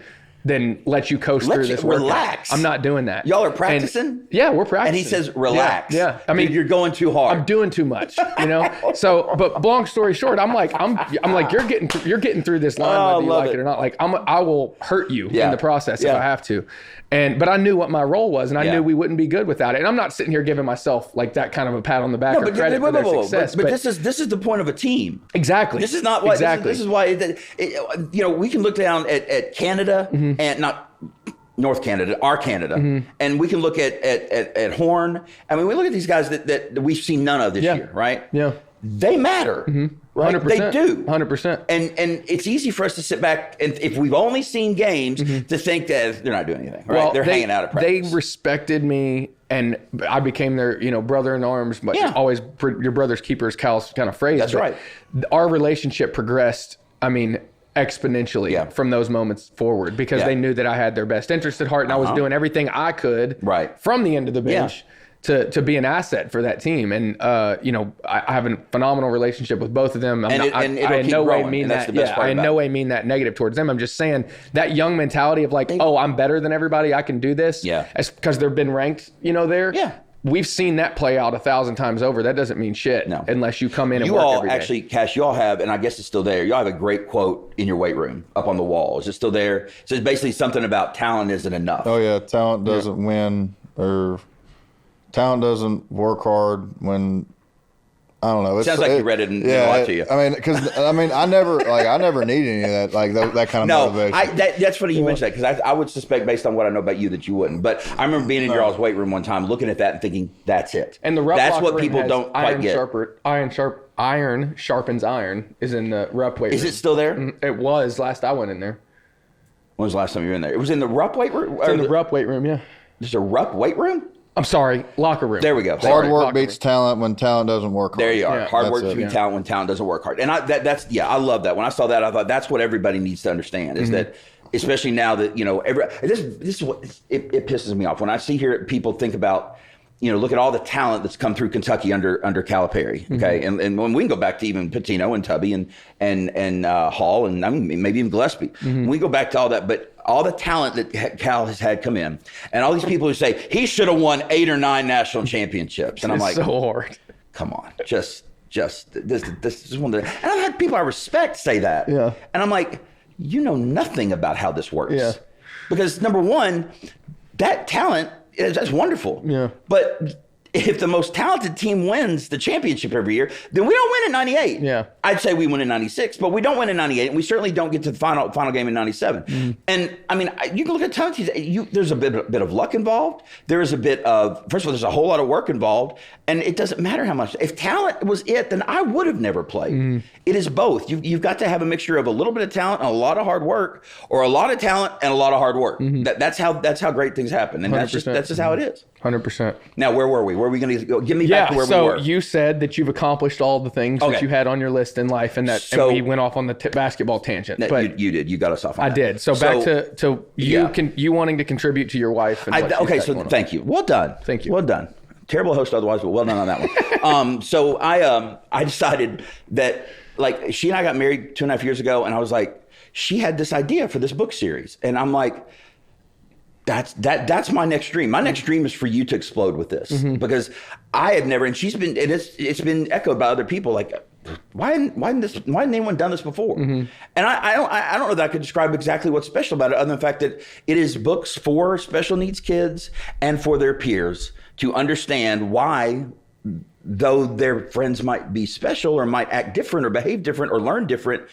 let you coast through this workout. Relax. I'm not doing that. Y'all are practicing? Yeah, we're practicing. And he says, relax. Yeah. Dude, you're going too hard. I'm doing too much, So, but long story short, I'm like, you're getting through this line whether you like it or not. I will hurt you in the process if I have to. But I knew what my role was, and I knew we wouldn't be good without it. And I'm not sitting here giving myself that kind of a pat on the back or credit for their success. But this is the point of a team. Exactly. This is not what. Exactly. This is why. We can look down at Canada and not North Canada, our Canada, and we can look at Horn. We look at these guys that we've seen none of this year, right? Yeah. They matter. Right? 100%. They do. 100%. And it's easy for us to sit back and if we've only seen games to think that they're not doing anything. Right? They're hanging out at practice. They respected me and I became their, brother in arms, but always your brother's keeper is Cal's kind of phrase. That's right. Our relationship progressed, exponentially from those moments forward because they knew that I had their best interest at heart and I was doing everything I could from the end of the bench. To be an asset for that team. And, I have a phenomenal relationship with both of them. I in no way mean that. I in no way mean that negative towards them. I'm just saying that young mentality of I'm better than everybody. I can do this. Yeah. Because they've been ranked, there. Yeah. we've seen that play out 1,000 times over. That doesn't mean shit unless you come in and work every day. Actually, Cash, you all have, and I guess it's still there, you all have a great quote in your weight room up on the wall. Is it still there? So it's basically something about talent isn't enough. Oh, yeah. Talent doesn't win, or talent doesn't work hard when... I don't know. It sounds like you read it and lied to you. I mean, because I never need any of that, like that kind of motivation. That's funny you mentioned that, because I would suspect, based on what I know about you, that you wouldn't. But I remember being in your all's weight room one time, looking at that and thinking, that's it. And the that's what people don't quite get. Iron sharpens iron is in the rep weight room. Is it still there? It was last I went in there. When was the last time you were in there? It was in the rep weight room? It's in the rep weight room, yeah. There's a rep weight room? I'm sorry, locker room. There we go. Hard work beats talent when talent doesn't work hard. There you are. Yeah. Hard work beats talent when talent doesn't work hard. And I love that. When I saw that, I thought that's what everybody needs to understand, is that, especially now that, this is what it pisses me off when I see here people think about, look at all the talent that's come through Kentucky under Calipari. Okay. And when we can go back to even Pitino and Tubby and Hall and maybe even Gillespie, when we go back to all that, but all the talent that Cal has had come in, and all these people who say he should have won 8 or 9 national championships, and I'm like, so hard. Come on, just this is one of the, and I've had people I respect say that, and I'm like, you know nothing about how this works, because number one, that talent that's wonderful, but if the most talented team wins the championship every year, then we don't win in 98. Yeah. I'd say we win in 96, but we don't win in 98, and we certainly don't get to the final game in 97. And, I mean, you can look at talent teams. There's a bit of luck involved. There is a bit of, first of all, there's a whole lot of work involved, and it doesn't matter how much. If talent was it, then I would have never played. It is both. You've got to have a mixture of a little bit of talent and a lot of hard work, or a lot of talent and a lot of hard work. That's how great things happen, and that's just how it is. 100%. Now, where were we? Where are we going to go? Give me back to where we were. So you said that you've accomplished all the things that you had on your list in life, and and we went off on the basketball tangent. But you did. You got us off on that. I did. So back to you wanting to contribute to your wife. And thank you. Well done. Thank you. Well done. Terrible host otherwise, but well done on that one. So I decided that, like, she and I got married 2.5 years ago, and I was like, she had this idea for this book series, and I'm like, that's my next dream. My next dream is for you to explode with this, because I have never, and it's been echoed by other people, like, why hadn't anyone done this before? And I don't know that I could describe exactly what's special about it, other than the fact that it is books for special needs kids and for their peers to understand why, though their friends might be special or might act different or behave different or learn different,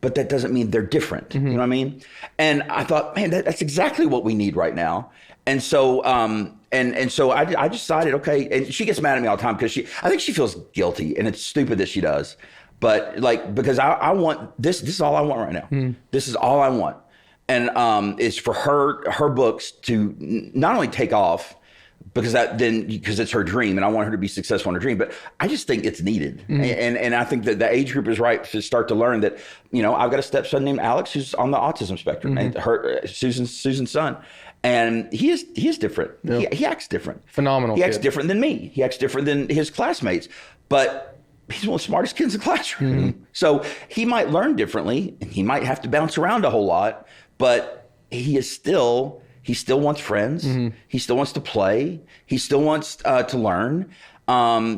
but that doesn't mean they're different. You know what I mean? And I thought, man, that's exactly what we need right now. And so, so I decided, okay. And she gets mad at me all the time because I think she feels guilty, and it's stupid that she does. But because I want this is all I want right now. This is all I want, and is for her books to not only take off, because it's her dream, and I want her to be successful in her dream. But I just think it's needed, and I think that the age group is right to start to learn that. I've got a stepson named Alex who's on the autism spectrum, and Susan's son, and he is different. He acts different. Phenomenal. He acts different than me. He acts different than his classmates, but he's one of the smartest kids in the classroom. So he might learn differently, and he might have to bounce around a whole lot, but he still wants friends. He still wants to play. He still wants to learn.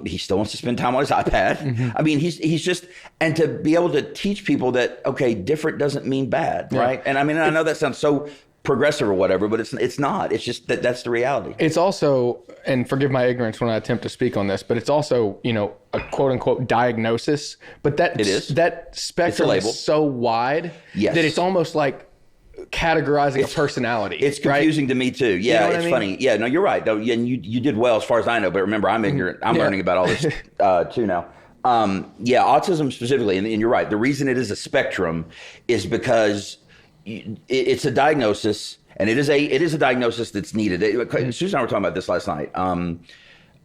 He still wants to spend time on his iPad. I mean, he's just, and to be able to teach people that, okay, different doesn't mean bad, right? And I mean, I know that sounds so progressive or whatever, but it's not. It's just that's the reality. It's also, and forgive my ignorance when I attempt to speak on this, but it's also, a quote unquote diagnosis. But that spectrum is so wide that it's almost like categorizing a personality. It's confusing to me too. Yeah, it's funny. Yeah, no, you're right. And you did well as far as I know, but remember, I'm ignorant. I'm learning about all this too now. Autism specifically, and you're right. The reason it is a spectrum is because it's a diagnosis, and it is a diagnosis that's needed. Susan and I were talking about this last night.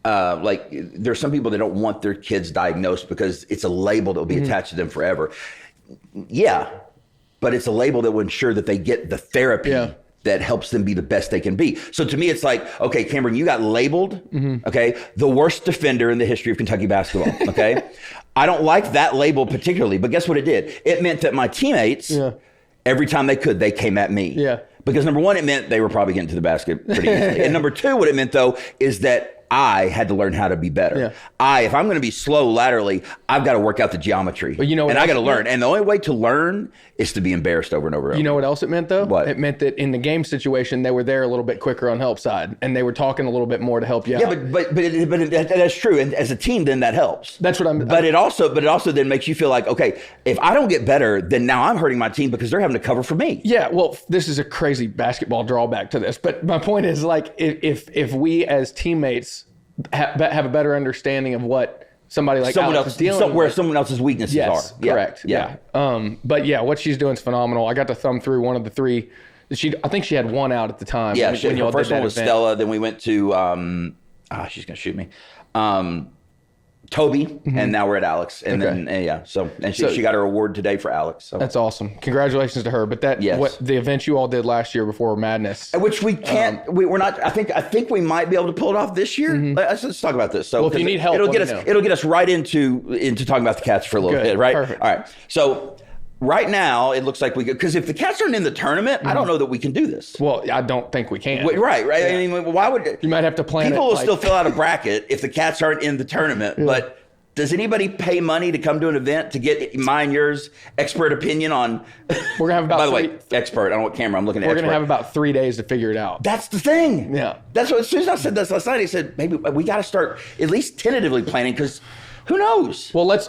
Like, there's some people that don't want their kids diagnosed because it's a label that will be attached to them forever. Yeah. But it's a label that will ensure that they get the therapy that helps them be the best they can be. So to me, it's like, okay, Cameron, you got labeled, okay, the worst defender in the history of Kentucky basketball, okay? I don't like that label particularly, but guess what it did? It meant that my teammates, every time they could, they came at me. Because number one, it meant they were probably getting to the basket pretty easily. And number two, what it meant, though, is that I had to learn how to be better. Yeah. If I'm going to be slow laterally, I've got to work out the geometry. But and I got to learn. And the only way to learn is to be embarrassed over and over. You know what else it meant though? What? It meant that in the game situation, they were there a little bit quicker on help side, and they were talking a little bit more to help you out. Yeah, but that's true. And as a team, then that helps. That's what I'm. But it also then makes you feel like, okay, if I don't get better, then now I'm hurting my team because they're having to cover for me. Yeah. Well, this is a crazy basketball drawback to this, but my point is like if we as teammates have a better understanding of what somebody like someone Alex else is dealing where with. someone else's weaknesses Yes, are. Correct. Yeah. But yeah, what she's doing is phenomenal. I got to thumb through one of the three. I think she had one out at the time. Yeah, when her first one was event. Stella. Then we went to she's gonna shoot me. Toby, and now we're at Alex, and then she got her award today for Alex. So. That's awesome. Congratulations to her. But what the event you all did last year before Madness, which we can't, we're not. I think we might be able to pull it off this year. Let's talk about this. So, well, if you need help, it'll get us right into talking about the Cats for a little bit, right? Perfect. All right. So. Right now, it looks like we could, because if the Cats aren't in the tournament, I don't know that we can do this. Well, I don't think we can. Right. Yeah. I mean, why would you might have to plan? People will still fill out a bracket if the Cats aren't in the tournament. But does anybody pay money to come to an event to get mine, yours, expert opinion on? We're gonna have about. By the way, expert. I don't know what camera I'm looking at. We're gonna have about 3 days to figure it out. That's the thing. Yeah. That's what. As soon as I said this last night, he said maybe we got to start at least tentatively planning because. Who knows? Well, let's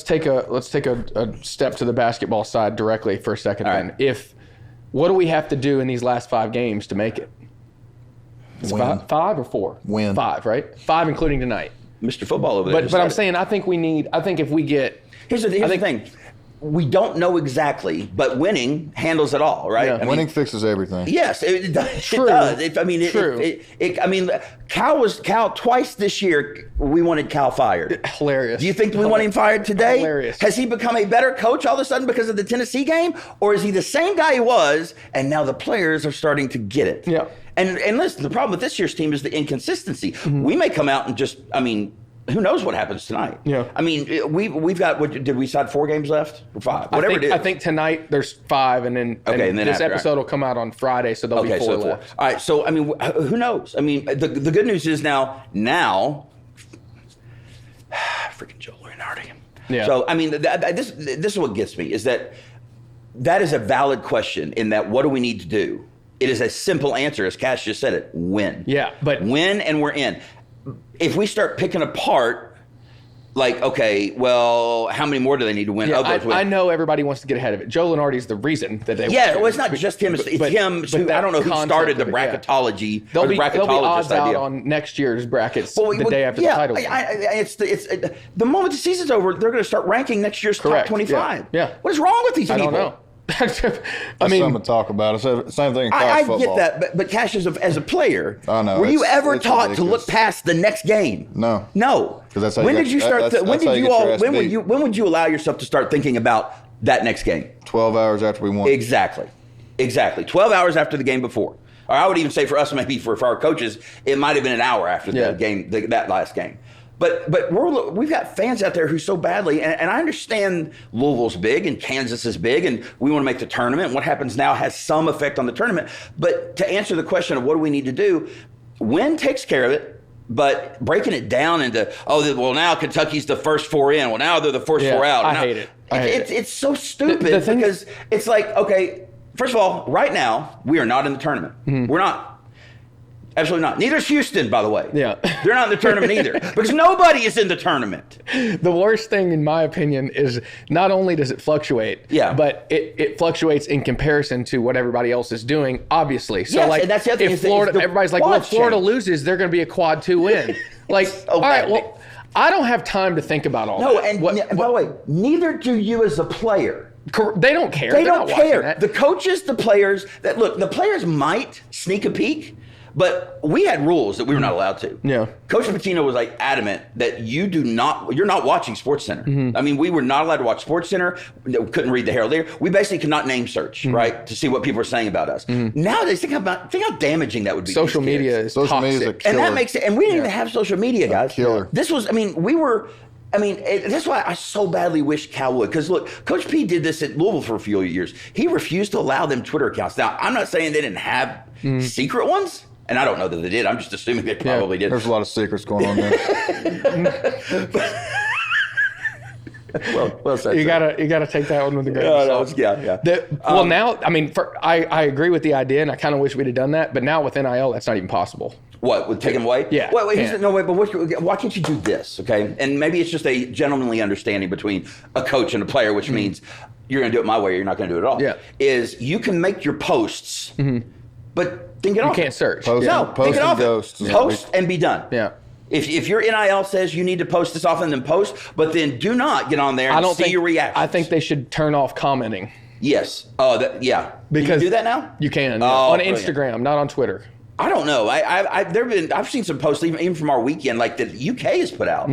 take a step to the basketball side directly for a second. Then, what do we have to do in these last 5 games to make it? It's five or 4? Win 5, right? 5, including tonight. Mr. Football over there. But I'm saying I think if we get. Here's the thing. We don't know exactly, but winning handles it all, right? Yeah. Winning fixes everything. Yes, it does. Cal twice this year. We wanted Cal fired. Hilarious. Do you think we want him fired today? Hilarious. Has he become a better coach all of a sudden because of the Tennessee game, or is he the same guy he was, and now the players are starting to get it? Yeah. And listen, the problem with this year's team is the inconsistency. We may come out and just, who knows what happens tonight? Yeah. We've got, did we decide 4 games left or 5? Whatever it is. I think tonight there's 5, and then this episode will come out on Friday, so there'll be 4 left. All right, so who knows? The good news is now, freaking Joe Leonardi. Yeah. So this is what gets me is that is a valid question in that what do we need to do? It is a simple answer, as Cash just said it: win. Yeah, but win and we're in. If we start picking apart, like, okay, well, how many more do they need to win? Yeah, I know everybody wants to get ahead of it. Joe Lenardi's the reason that they. Yeah, well, it's not just him. It's him. I don't know who started the bracketology. There'll be odds out on next year's brackets the day after the title. It's the moment the season's over, they're going to start ranking next year's top 25. Yeah. What is wrong with these people? I don't know. Something to talk about. It's same thing in college football. I get that, but Cash, as a player, I know, were you ever taught to look past the next game? No. Because that's how when did you start? When would you allow yourself to start thinking about that next game? 12 hours after we won. Exactly. 12 hours after the game before. Or I would even say for us, maybe for our coaches, it might have been an hour after the game, that last game. But we've got fans out there who so badly, and I understand Louisville's big and Kansas is big, and we want to make the tournament. What happens now has some effect on the tournament. But to answer the question of what do we need to do, win takes care of it. But breaking it down into, now Kentucky's the first 4 in. Well, now they're the first 4 out. I hate it. It's so stupid because it's like, okay, first of all, right now, we are not in the tournament. Mm-hmm. We're not. Absolutely not. Neither is Houston, by the way. Yeah. They're not in the tournament either because nobody is in the tournament. The worst thing, in my opinion, is not only does it fluctuate, but it fluctuates in comparison to what everybody else is doing, obviously. So, and that's the other thing. If Florida, everybody's like, well, if Florida loses, they're going to be a quad 2 win. Like, all right, well, I don't have time to think about all that. No, and by the way, neither do you as a player. They don't care. They don't care. The coaches, the players, the players might sneak a peek. But we had rules that we were not allowed to. Yeah. Coach Pitino was like adamant that you're not watching SportsCenter. Mm-hmm. We were not allowed to watch SportsCenter. We couldn't read the Herald there. We basically could not name search, right, to see what people are saying about us. Mm-hmm. Nowadays, think how damaging that would be. Social media is toxic. Media is a killer. And that makes it, and we didn't even have social media, guys. Killer. This was, that's why I so badly wish Cal would. Because look, Coach P did this at Louisville for a few years. He refused to allow them Twitter accounts. Now, I'm not saying they didn't have secret ones. And I don't know that they did. I'm just assuming they probably did. There's a lot of secrets going on there. well said. You gotta take that one with a grain of salt. Yeah. Now, I mean, I agree with the idea, and I kind of wish we'd have done that. But now with NIL, that's not even possible. What, with taking away? Yeah. Wait, but why can't you do this, okay? And maybe it's just a gentlemanly understanding between a coach and a player, which means you're going to do it my way or you're not going to do it at all. Yeah. Is you can make your posts, but then get off. You can't search. Post and be done. Yeah. If your NIL says you need to post this often, then post, but then do not get on there and see your reaction. I think they should turn off commenting. Yes. Oh, yeah. Because can you do that now? You can. On Instagram, not on Twitter. I don't know. I've seen some posts even from our weekend, like that UK has put out.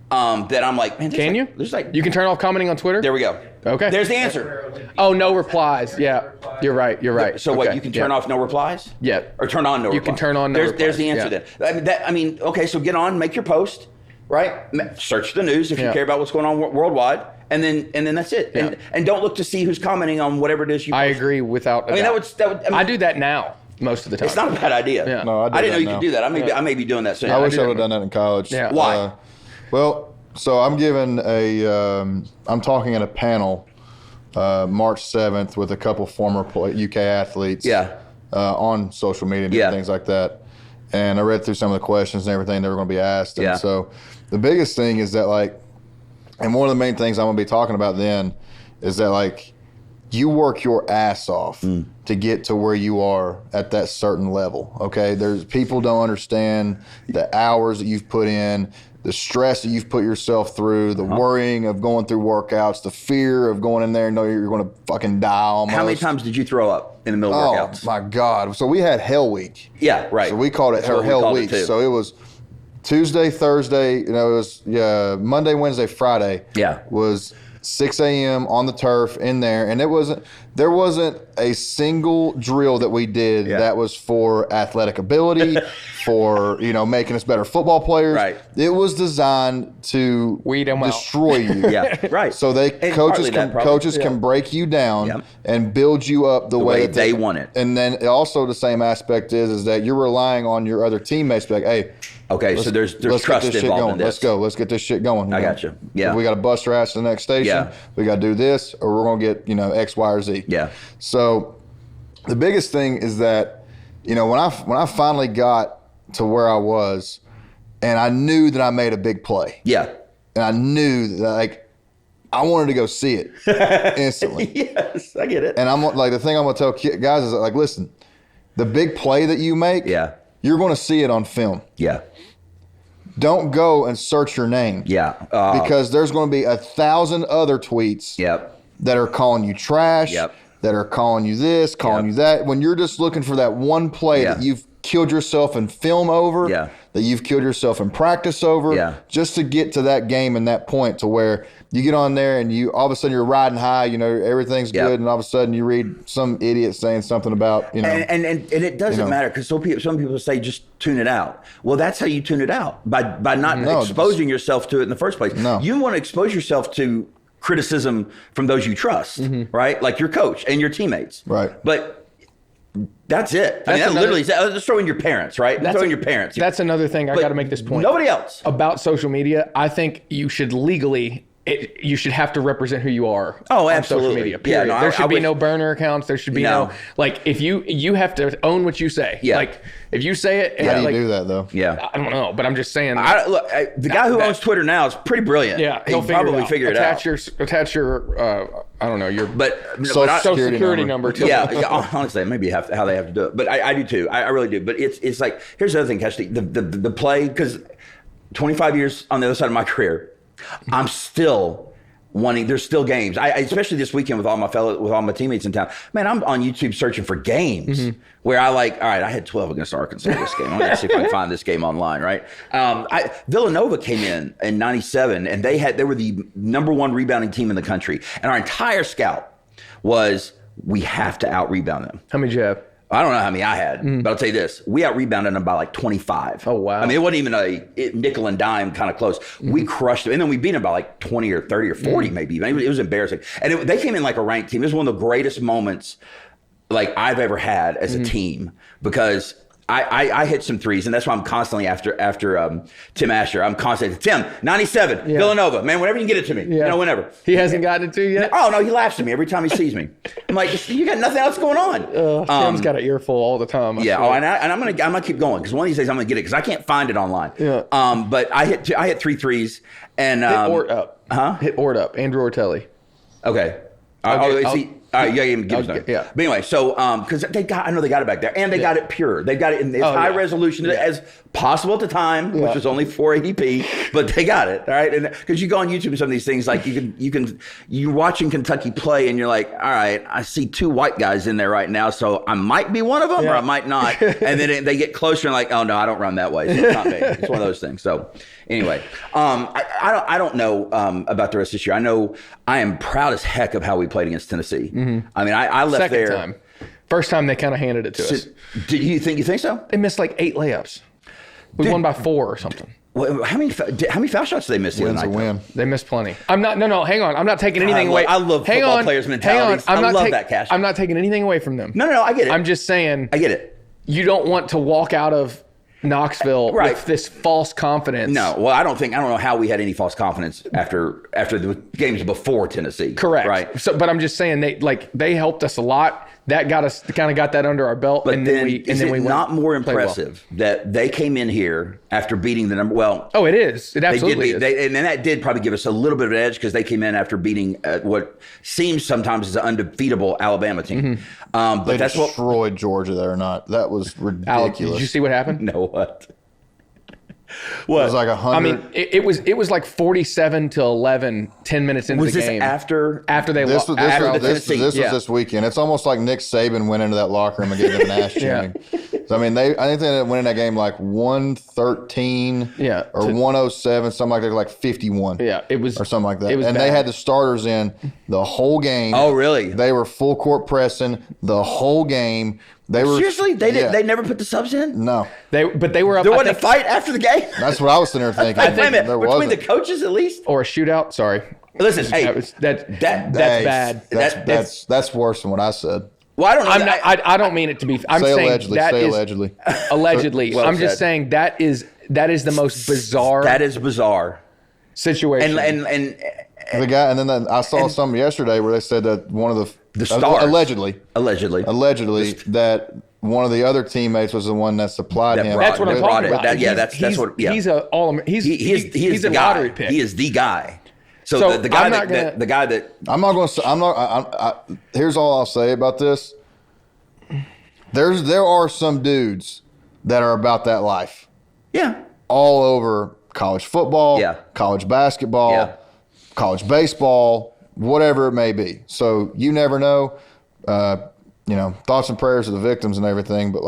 That I'm like, man, can you? There's like, you can turn off commenting on Twitter. There we go. Okay. There's the answer. Oh, no replies. Yeah, you're right. So what? You can turn off no replies. Yeah. Or turn on no replies. You can turn on no replies. There's the answer then. Okay. So get on, make your post, right? Search the news if you care about what's going on worldwide. And then that's it. Yeah. And don't look to see who's commenting on whatever it is you post. I agree without a doubt. I do that now most of the time. It's not a bad idea. Yeah. No, I didn't know you could do that. I may be doing that soon. I wish I would have done that in college. Yeah. Why? So I'm giving I'm talking at a panel March 7th with a couple former UK athletes. Yeah. On social media and things like that. And I read through some of the questions and everything that were going to be asked. And so the biggest thing is that, like, and one of the main things I'm going to be talking about then is that, like, you work your ass off to get to where you are at that certain level, okay? There's people don't understand the hours that you've put in, the stress that you've put yourself through, the worrying of going through workouts, the fear of going in there and know you're going to fucking die almost. How many times did you throw up in the middle of workouts? Oh, my God. So we had Hell Week. Yeah, right. So we called it Hell Week. So it was Tuesday, Thursday, it was Monday, Wednesday, Friday. Yeah. Was 6 a.m. on the turf in there, and there wasn't a single drill that we did that was for athletic ability, for making us better football players. Right. It was designed to weed them destroy you. Yeah, right. So coaches can break you down and build you up the way that they want it. And then also the same aspect is that you're relying on your other teammates to be like, hey. Okay, so there's trust involved in this. Let's go. Let's get this shit going. I got you. Yeah. If we got to bust our ass to the next station. Yeah. We got to do this, or we're going to get X, Y, or Z. Yeah. So the biggest thing is that when I finally got to where I was, and I knew that I made a big play. Yeah. And I knew that I wanted to go see it instantly. Yes, I get it. And I'm like, the thing I'm going to tell guys is like, listen, the big play that you make. Yeah. You're going to see it on film. Yeah. Don't go and search your name. Yeah. Because there's going to be 1,000 other tweets that are calling you trash, that are calling you this, calling you that. When you're just looking for that one play that you've killed yourself in film over, that you've killed yourself in practice over, just to get to that game and that point to where you get on there and you all of a sudden you're riding high, everything's good, and all of a sudden you read some idiot saying something about, And it doesn't matter, because some people say just tune it out. Well, that's how you tune it out, by not exposing yourself to it in the first place. No. You want to expose yourself to criticism from those you trust, right? Like your coach and your teammates. Right. But that's it. Just throw in your parents, right? Throw in your parents. That's another thing I got to make this point. Nobody else. About social media, I think you should legally... you should have to represent who you are. Oh, on absolutely. Social media, period. Yeah, no, there should be no burner accounts. There should be no if you have to own what you say. Yeah. Like if you say it. How do you do that though? Yeah. I don't know, but I'm just saying. The guy who owns Twitter now is pretty brilliant. Yeah, he'll probably figure it out. Attach your I don't know, your social security number to it. Honestly, that may be how they have to do it. But I do too. I really do. But it's like, here's the other thing, Cassidy. The play, because 25 years on the other side of my career, I'm still wanting. There's still games. I especially this weekend with all my teammates in town. Man, I'm on YouTube searching for games where all right, I had 12 against Arkansas this game. I'm gonna see if I can find this game online. Right. Villanova came in '97, and they were the #1 rebounding team in the country, and our entire scout was, we have to out rebound them. How many did you have? I don't know how many I had, but I'll tell you this. We out-rebounded them by like 25. Oh, wow. I mean, it wasn't even a nickel and dime kind of close. We crushed them. And then we beat them by like 20 or 30 or 40 maybe. It was embarrassing. And they came in like a ranked team. It was one of the greatest moments like I've ever had as a team, because I hit some threes, and that's why I'm constantly after Tim Asher. I'm constantly, Tim, 97, Villanova. Man, whenever you can get it to me. You know, whenever. He hasn't gotten it to you yet? Oh, no, he laughs at me every time he sees me. I'm like, you got nothing else going on. Tim's got an earful all the time. And I'm gonna keep going because one of these days I'm gonna get it because I can't find it online. Yeah. But I hit 3 threes and hit Ort up. Hit Ort up. Andrew Ortelli. Okay. All right, give us time. Yeah. But anyway, so because I know they got it back there, and they got it pure. They got it in as high resolution as possible at the time, which was only 480p, but they got it. All right, and because you go on YouTube and some of these things, like you're watching Kentucky play, and you're like, all right, I see 2 white guys in there right now, so I might be one of them, or I might not. And then they get closer and like, oh no, I don't run that way. So it's not me. It's one of those things. So anyway, I don't know about the rest of this year. I know I am proud as heck of how we played against Tennessee. Mm-hmm. I mean, I left Second there. Time. First time they kind of handed it to us. Did you think so? They missed like 8 layups. We won by 4 or something. Well, how many foul shots did they miss the other night? They missed plenty. I'm not. No, hang on. I'm not taking anything away. I love football players' mentalities. I love that, Cash. I'm not taking anything away from them. No, I get it. I'm just saying. I get it. You don't want to walk out of Knoxville with this false confidence. No, well, I don't know how we had any false confidence after the games before Tennessee. Correct. Right. So, but I'm just saying they helped us a lot. That got us got that under our belt. But and then we not more impressive that they came in here after beating the number? Well, oh, it is. It absolutely is. And that did probably give us a little bit of an edge because they came in after beating what seems sometimes is an undefeatable Alabama team. But they destroyed Georgia there or not. That was ridiculous. Alex, did you see what happened? No, what? What? It was like 100. I mean, it was like 47-11, 10 minutes into the game. Was this after they lost? This was this weekend. It's almost like Nick Saban went into that locker room and gave them an ass chewing. So, I mean, I think they went in that game like 113 or 107, something like that, like 51. Yeah, it was. Or something like that. And they had the starters in the whole game. Oh, really? They were full court pressing the whole game. Seriously? They never put the subs in? No. But they were up. There wasn't a fight after the game? That's what I was sitting there thinking. Wait a minute. Between the coaches at least? Or a shootout? Sorry. Listen, that's bad. That's worse than what I said. Well, I don't know. I don't mean it to be. I'm saying allegedly. Allegedly. Allegedly. Well I'm just saying that is the most bizarre. That is bizarre situation. And the guy, and then I saw something yesterday where they said that one of the stars allegedly that one of the other teammates was the one that supplied him. That's what I'm talking about. He's a lottery pick. He is the guy. So the guy that I'm not going to. Here's all I'll say about this. There are some dudes that are about that life. Yeah. All over college football. Yeah. College basketball. Yeah. College baseball. Whatever it may be. So you never know. Thoughts and prayers to the victims and everything. But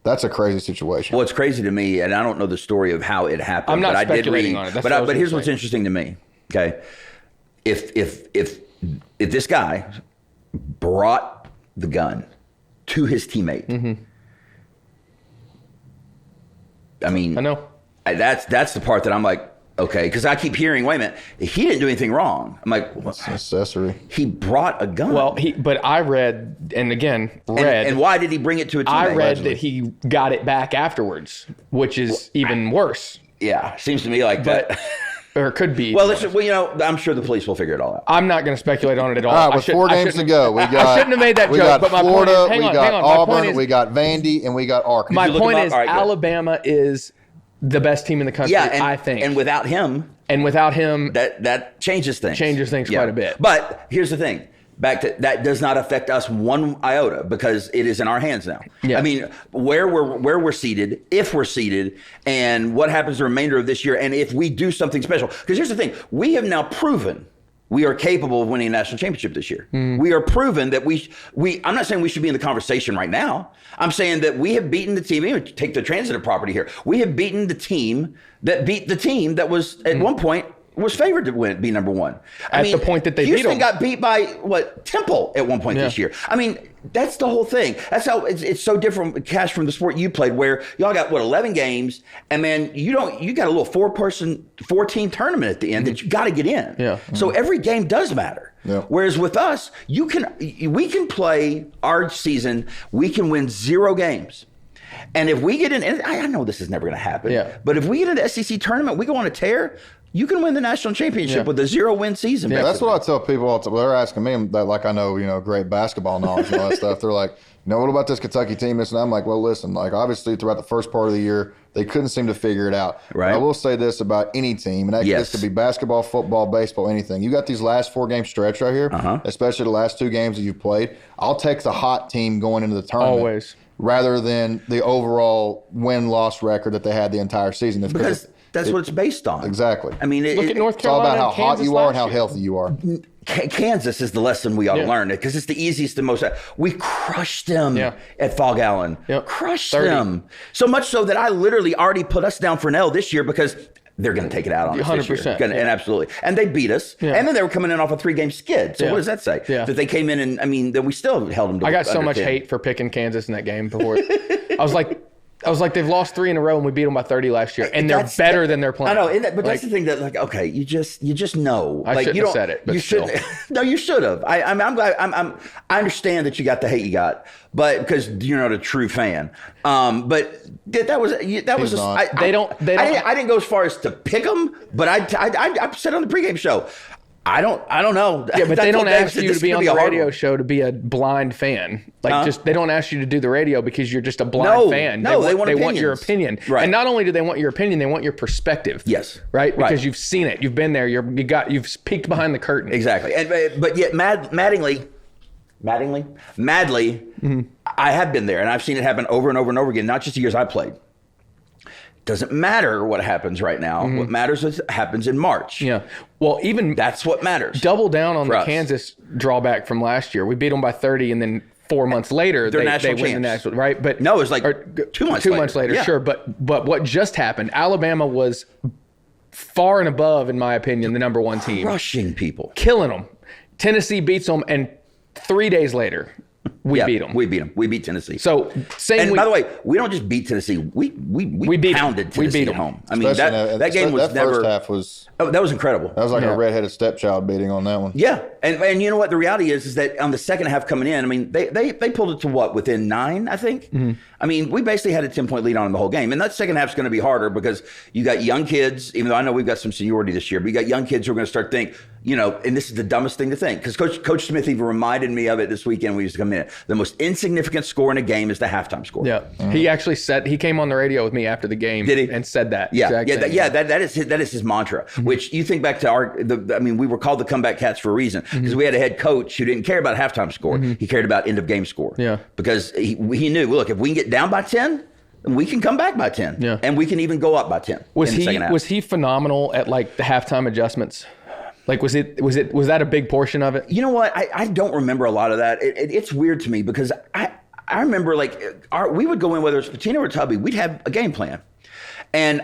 that's a crazy situation. Well, it's crazy to me, and I don't know the story of how it happened. I'm not but speculating I did read, on it. But here's what's interesting to me. Okay, if this guy brought the gun to his teammate, I mean, I know that's the part that I'm like, okay, because I keep hearing, wait a minute, he didn't do anything wrong. I'm like, it's accessory. He brought a gun. Well, but I read, and why did he bring it to a teammate? I read that he got it back afterwards, which is even worse. Yeah, seems to me like that. Or it could be. Well, I'm sure the police will figure it all out. I'm not going to speculate on it at all. All right, with 4 games to go, I shouldn't have made that joke. But my Florida, point is, we got Auburn, we got Vandy, and we got Arkansas. My point is, Alabama is the best team in the country, I think. And without him, that changes things. Quite a bit. But here's the thing. Back to that does not affect us one iota because it is in our hands now. Yeah. I mean, where we're seated, if we're seated, and what happens the remainder of this year, and if we do something special. Because here's the thing: we have now proven we are capable of winning a national championship this year. We are proven that we. I'm not saying we should be in the conversation right now. I'm saying that we have beaten the team. Even take the transitive property here. We have beaten the team that beat the team that was at one point was favored to be number one. At the point that they beat them. Houston got beat by Temple at one point this year. I mean, that's the whole thing. That's how it's so different, Cash, from the sport you played, where y'all got 11 games, and then you got a little 4-team tournament at the end that you got to get in. Yeah. So every game does matter. Yeah. Whereas with us, we can play our season, we can win 0 games. And if we get in, and I know this is never going to happen, but if we get in the SEC tournament, we go on a tear, you can win the national championship with a 0-win season. Yeah, that's what I tell people all the time. They're asking me that, like, I know, great basketball knowledge and all that stuff. They're like, what about this Kentucky team? And I'm like, well, listen, like, obviously throughout the first part of the year, they couldn't seem to figure it out. Right. I will say this about any team, and this could be basketball, football, baseball, anything. You got these last 4-game stretch right here, especially the last 2 games that you've played. I'll take the hot team going into the tournament. Always. Rather than the overall win-loss record that they had the entire season. Because that's what it's based on. Exactly. I mean, look at North Carolina. It's all about how hot you are and how year. healthy you are. Kansas is the lesson we ought to learn, because it's the easiest and most. We crushed them at Fog Allen. Crushed 30. Them. So much so that I literally already put us down for an L this year because they're going to take it out on us 100%, this year. And absolutely. And they beat us. Yeah. And then they were coming in off a 3-game skid. So what does that say? Yeah. That they came in and, I mean, that we still held them to I got so much 10. hate for picking Kansas in that game before. I was like, they've lost 3 in a row and we beat them by 30 last year, and they're better than they're playing. I know, but that's the thing that, like, okay, you just know. I shouldn't have said it, but you should. No, you should have. I'm glad. I understand that you got the hate you got, but because you're not a true fan. But that was. I didn't go as far as to pick them, but I said on the pregame show. I don't know. Yeah, but they don't ask you to be on the radio show to be a blind fan. Like, they don't ask you to do the radio because you're just a blind fan. No, they want your opinion. Right. And not only do they want your opinion, they want your perspective. Yes. Right? Because you've seen it. You've been there. You've peeked behind the curtain. Exactly. But yet madly, I have been there, and I've seen it happen over and over and over again, not just the years I played. Doesn't matter what happens right now. What matters is what happens in March. Yeah. Well, even that's what matters. Double down on the Kansas drawback from last year. We beat them by 30, and then 4 months later, they win the national, right? But no, it was like 2 months. 2 months later, sure. But what just happened? Alabama was far and above, in my opinion, the number 1 team, crushing people, killing them. Tennessee beats them, and 3 days later, we beat them. We beat them. We beat Tennessee. So by the way, we don't just beat Tennessee. We pounded Tennessee at home. I mean, that game was that first half was. Oh, that was incredible. That was like a redheaded stepchild beating on that one. Yeah, and you know what? The reality is that on the second half coming in, I mean, they pulled it to what, within 9, I think. I mean, we basically had a 10-point lead on them the whole game, and that second half is going to be harder because you got young kids. Even though I know we've got some seniority this year, but you got young kids who are going to start think. And this is the dumbest thing to think, because Coach Smith even reminded me of it this weekend when we used to come in. The most insignificant score in a game is the halftime score. Yeah, he actually said, he came on the radio with me after the game. Did he? And said that. Yeah, that is his mantra. Which you think back to we were called the comeback cats for a reason, because we had a head coach who didn't care about halftime score. He cared about end of game score. Yeah, because he knew, look, if we can get down by 10. We can come back by 10. Yeah, and we can even go up by 10. Was he phenomenal at like the halftime adjustments? Like, was that a big portion of it? You know what? I don't remember a lot of that. It's weird to me because I remember, like, we would go in, whether it's Patino or Tubby, we'd have a game plan. And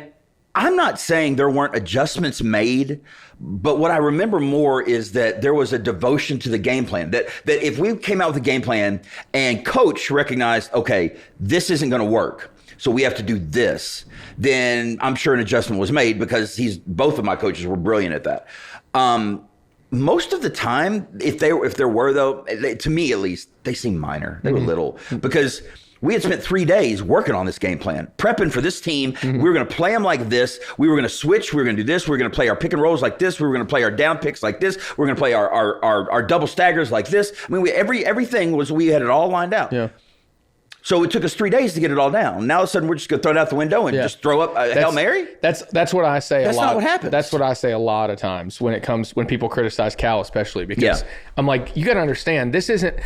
I'm not saying there weren't adjustments made, but what I remember more is that there was a devotion to the game plan. That if we came out with a game plan and coach recognized, okay, this isn't going to work, so we have to do this, then I'm sure an adjustment was made, because both of my coaches were brilliant at that. Most of the time, if there were, though, to me at least, they seem minor. They were little, because we had spent 3 days working on this game plan, prepping for this team. We were going to play them like this. We were going to switch. We were going to do this. We were going to play our pick and rolls like this. We were going to play our down picks like this. We were going to play our double staggers like this. I mean, everything was, we had it all lined out. Yeah. So it took us 3 days to get it all down. Now all of a sudden we're just going to throw it out the window and just throw up a Hail Mary? That's what I say a lot. That's not what happens. That's what I say a lot of times when people criticize Cal, especially, because I'm like, you got to understand, this isn't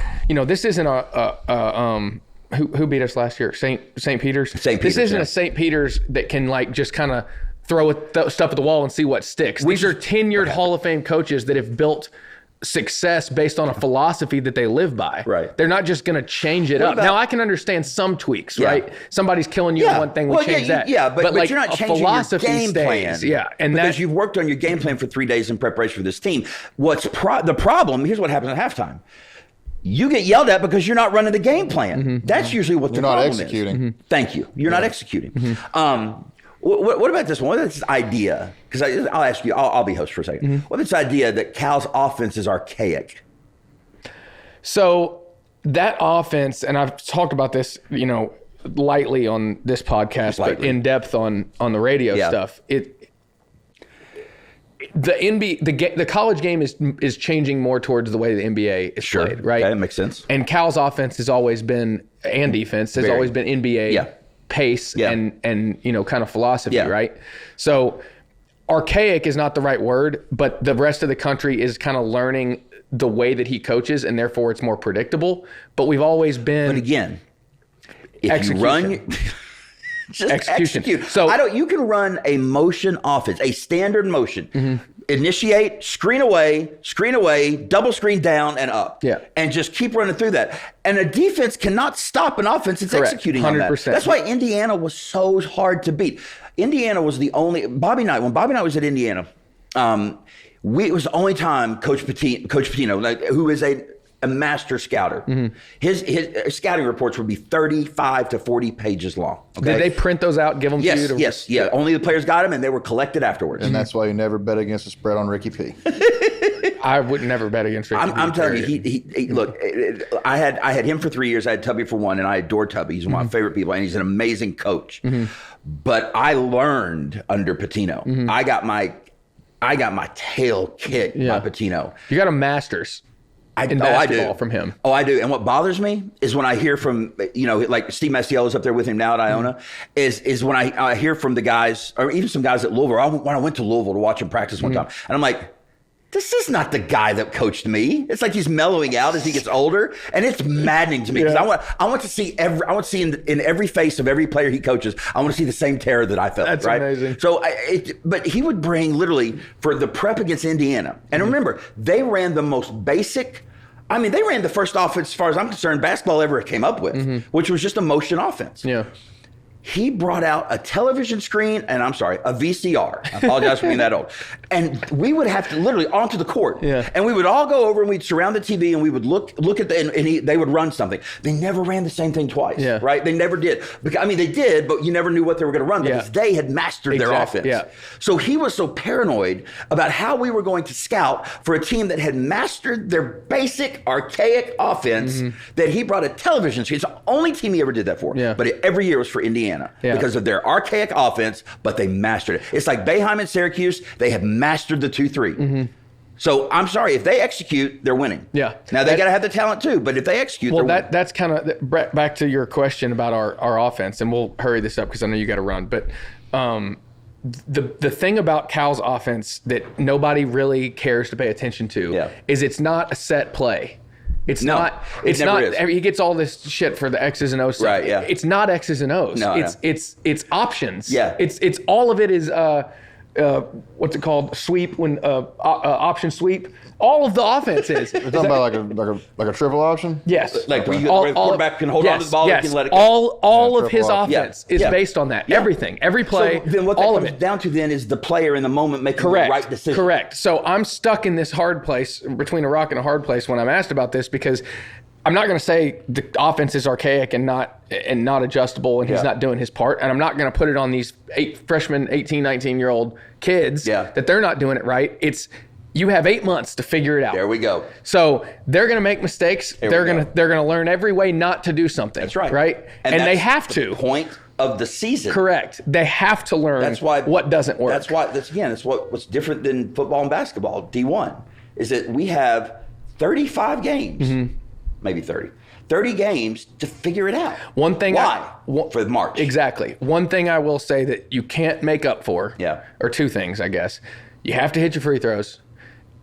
who beat us last year? St. Peter's? St. Peter's. This isn't a St. Peter's that can, like, just kind of throw stuff at the wall and see what sticks. These are tenured Hall of Fame coaches that have built success based on a philosophy that they live by. Right. They're not just going to change it up. Now, I can understand some tweaks, right? Somebody's killing you in one thing, we change that. Yeah, but like, you're not changing your game plan. Yeah, and because you've worked on your game plan for 3 days in preparation for this team. The problem, here's what happens at halftime. You get yelled at because you're not running the game plan. That's usually what the problem is. You're not executing. Thank you. You're not executing. What about this one? What is this idea? Because I'll ask you, I'll be host for a second. What is this idea that Cal's offense is archaic? So that offense, and I've talked about this, lightly on this podcast, but in depth on the radio stuff. The college game is changing more towards the way the NBA is played, right? Okay, that makes sense. And Cal's offense has always been, and defense has always been NBA pace and kind of philosophy, right? So archaic is not the right word, but the rest of the country is kind of learning the way that he coaches, and therefore it's more predictable. But we've always been. But again, if you run. Just execute. So you can run a motion offense, a standard motion. Initiate, screen away, double screen down and up. And just keep running through that. And a defense cannot stop an offense. It's executing 100%. On that. That's why Indiana was so hard to beat. Indiana was the only when Bobby Knight was at Indiana, it was the only time Coach Pitino, who is a master scouter. His scouting reports would be 35 to 40 pages long. Okay? Did they print those out, give them to you? Yes. Only the players got them, and they were collected afterwards. And that's why you never bet against the spread on Ricky P. I would never bet against Ricky P. I'm telling you, he look. I had him for 3 years. I had Tubby for 1, and I adore Tubby. He's one of my favorite people, and he's an amazing coach. But I learned under Pitino. I got my tail kicked by Pitino. You got a master's. In basketball from him. Oh, I do. And what bothers me is when I hear from, like Steve Maciello's up there with him now at Iona, is when I hear from the guys, or even some guys at Louisville. When I went to Louisville to watch him practice one time, and I'm like, this is not the guy that coached me. It's like he's mellowing out as he gets older, and it's maddening to me because I want to see in every face of every player he coaches, I want to see the same terror that I felt. That's right? Amazing. So, but he would bring literally for the prep against Indiana, and remember they ran the most basic. I mean, they ran the first offense, as far as I'm concerned, basketball ever came up with, which was just a motion offense. Yeah. He brought out a television screen and a VCR. I apologize for being that old. And we would have to literally onto the court. Yeah. And we would all go over and we'd surround the TV and we would look at they would run something. They never ran the same thing twice, right? They never did. Because, they did, but you never knew what they were going to run because they had mastered their offense. Yeah. So he was so paranoid about how we were going to scout for a team that had mastered their basic archaic offense that he brought a television screen. It's the only team he ever did that for. Yeah. But every year was for Indiana. Because of their archaic offense, but they mastered it. It's like Boeheim and Syracuse, they have mastered the 2-3. So I'm sorry, if they execute, they're winning. Yeah. Now they got to have the talent too, but if they execute, they're winning. That's kind of back to your question about our offense, and we'll hurry this up because I know you got to run. But the thing about Cal's offense that nobody really cares to pay attention to is it's not a set play. It's not. He gets all this shit for the X's and O's stuff. Right, yeah. It's not X's and O's. It's options. Yeah. It's all of it is what's it called? Sweep when option sweep. All of the offense is. You're talking about like a triple option? Yes. Like where the quarterback can hold on to the ball and can let it go. All of his offense is based on that. Everything. Every play. So then what that comes down to then is the player in the moment making the right decision. Correct. So I'm stuck in this hard place, between a rock and a hard place when I'm asked about this, because I'm not going to say the offense is archaic and not adjustable and he's not doing his part. And I'm not going to put it on these freshman, 18, 19-year-old kids that they're not doing it right. You have 8 months to figure it out. There we go. So they're going to make mistakes. They're going to learn every way not to do something. That's right. Right? And they have to. Point of the season. Correct. They have to learn what doesn't work. That's what's different than football and basketball, D1, is that we have 35 games, maybe 30 games to figure it out. One thing. For March. Exactly. One thing I will say that you can't make up for, or two things, I guess. You have to hit your free throws.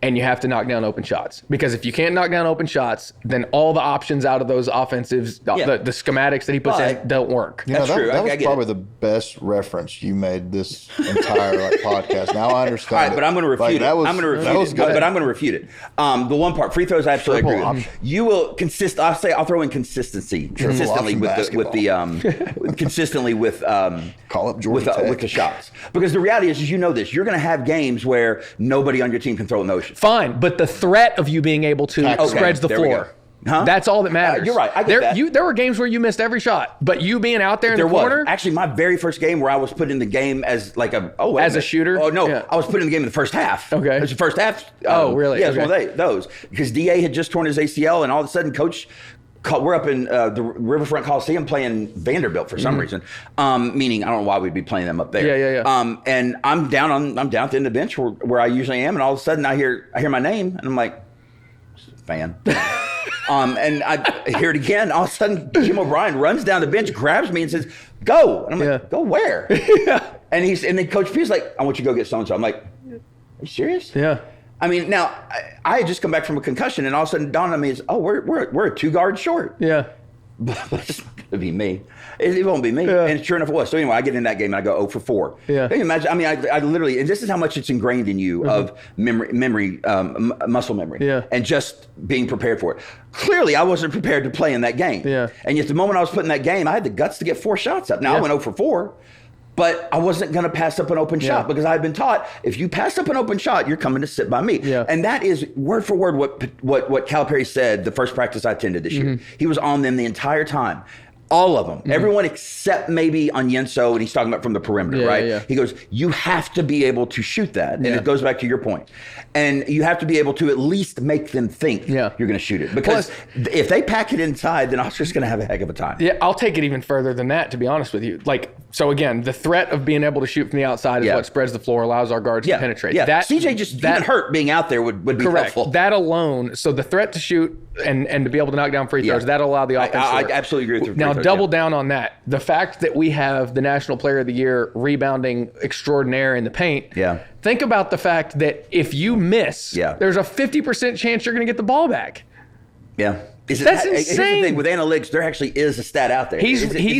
And you have to knock down open shots. Because if you can't knock down open shots, then all the options out of those offensives, the schematics that he puts in, don't work. That's true. That was probably the best reference you made this entire podcast. Now I understand. All right, but I'm going to refute it. I'm going to refute it. The one part, free throws, I absolutely agree with. You will I'll throw in consistency consistently with call up Georgia with the shots. Because the reality is you know this. You're going to have games where nobody on your team can throw a motion. Fine, but the threat of you being able to spreads the floor. That's all that matters. You're right. I get that. There were games where you missed every shot, but you being out there in the corner. Actually, my very first game where I was put in the game as like a shooter. Oh no, I was put in the game in the first half. Okay, it was the first half. Oh really? Yeah, it was one of those because Da had just torn his ACL, and all of a sudden, Coach we're up in the Riverfront Coliseum playing Vanderbilt for some reason. Meaning I don't know why we'd be playing them up there. Yeah. And I'm down at the end of the bench where I usually am, and all of a sudden I hear my name, and I'm like, fan. And I hear it again. All of a sudden, Jim O'Brien runs down the bench, grabs me, and says, "Go!" And I'm like, "Go where?" And then Coach P's like, "I want you to go get so and so." I'm like, "Are you serious?" Yeah. I mean, now I had just come back from a concussion, and all of a sudden dawned on me is, "Oh, we're a 2 guard short." Yeah. But it's not going to be me. It won't be me. Yeah. And sure enough, it was. So anyway, I get in that game and I go 0 for 4. Yeah. Can you imagine? I mean, I literally, and this is how much it's ingrained in you of muscle memory, and just being prepared for it. Clearly, I wasn't prepared to play in that game. Yeah. And yet the moment I was put in that game, I had the guts to get 4 shots up. Now I went 0 for 4. But I wasn't going to pass up an open shot because I had been taught, if you pass up an open shot, you're coming to sit by me. Yeah. And that is word for word what Calipari said the first practice I attended this year. He was on them the entire time. All of them. Everyone except maybe Onyenso, and he's talking about from the perimeter, right? Yeah. He goes, you have to be able to shoot that. And it goes back to your point. And you have to be able to at least make them think you're going to shoot it. Because if they pack it inside, then Oscar's going to have a heck of a time. Yeah, I'll take it even further than that, to be honest with you. Like, so again, the threat of being able to shoot from the outside is what spreads the floor, allows our guards to penetrate. Yeah, that, CJ even hurt being out there would be helpful. That alone, so the threat to shoot and to be able to knock down free throws, that'll allow the offense to work. I absolutely agree with you. Now, double down on that. The fact that we have the National Player of the Year rebounding extraordinaire in the paint. Yeah. Think about the fact that if you miss, there's a 50% chance you're going to get the ball back. Yeah. That's insane. Here's the thing, with analytics, there actually is a stat out there. He is getting. Or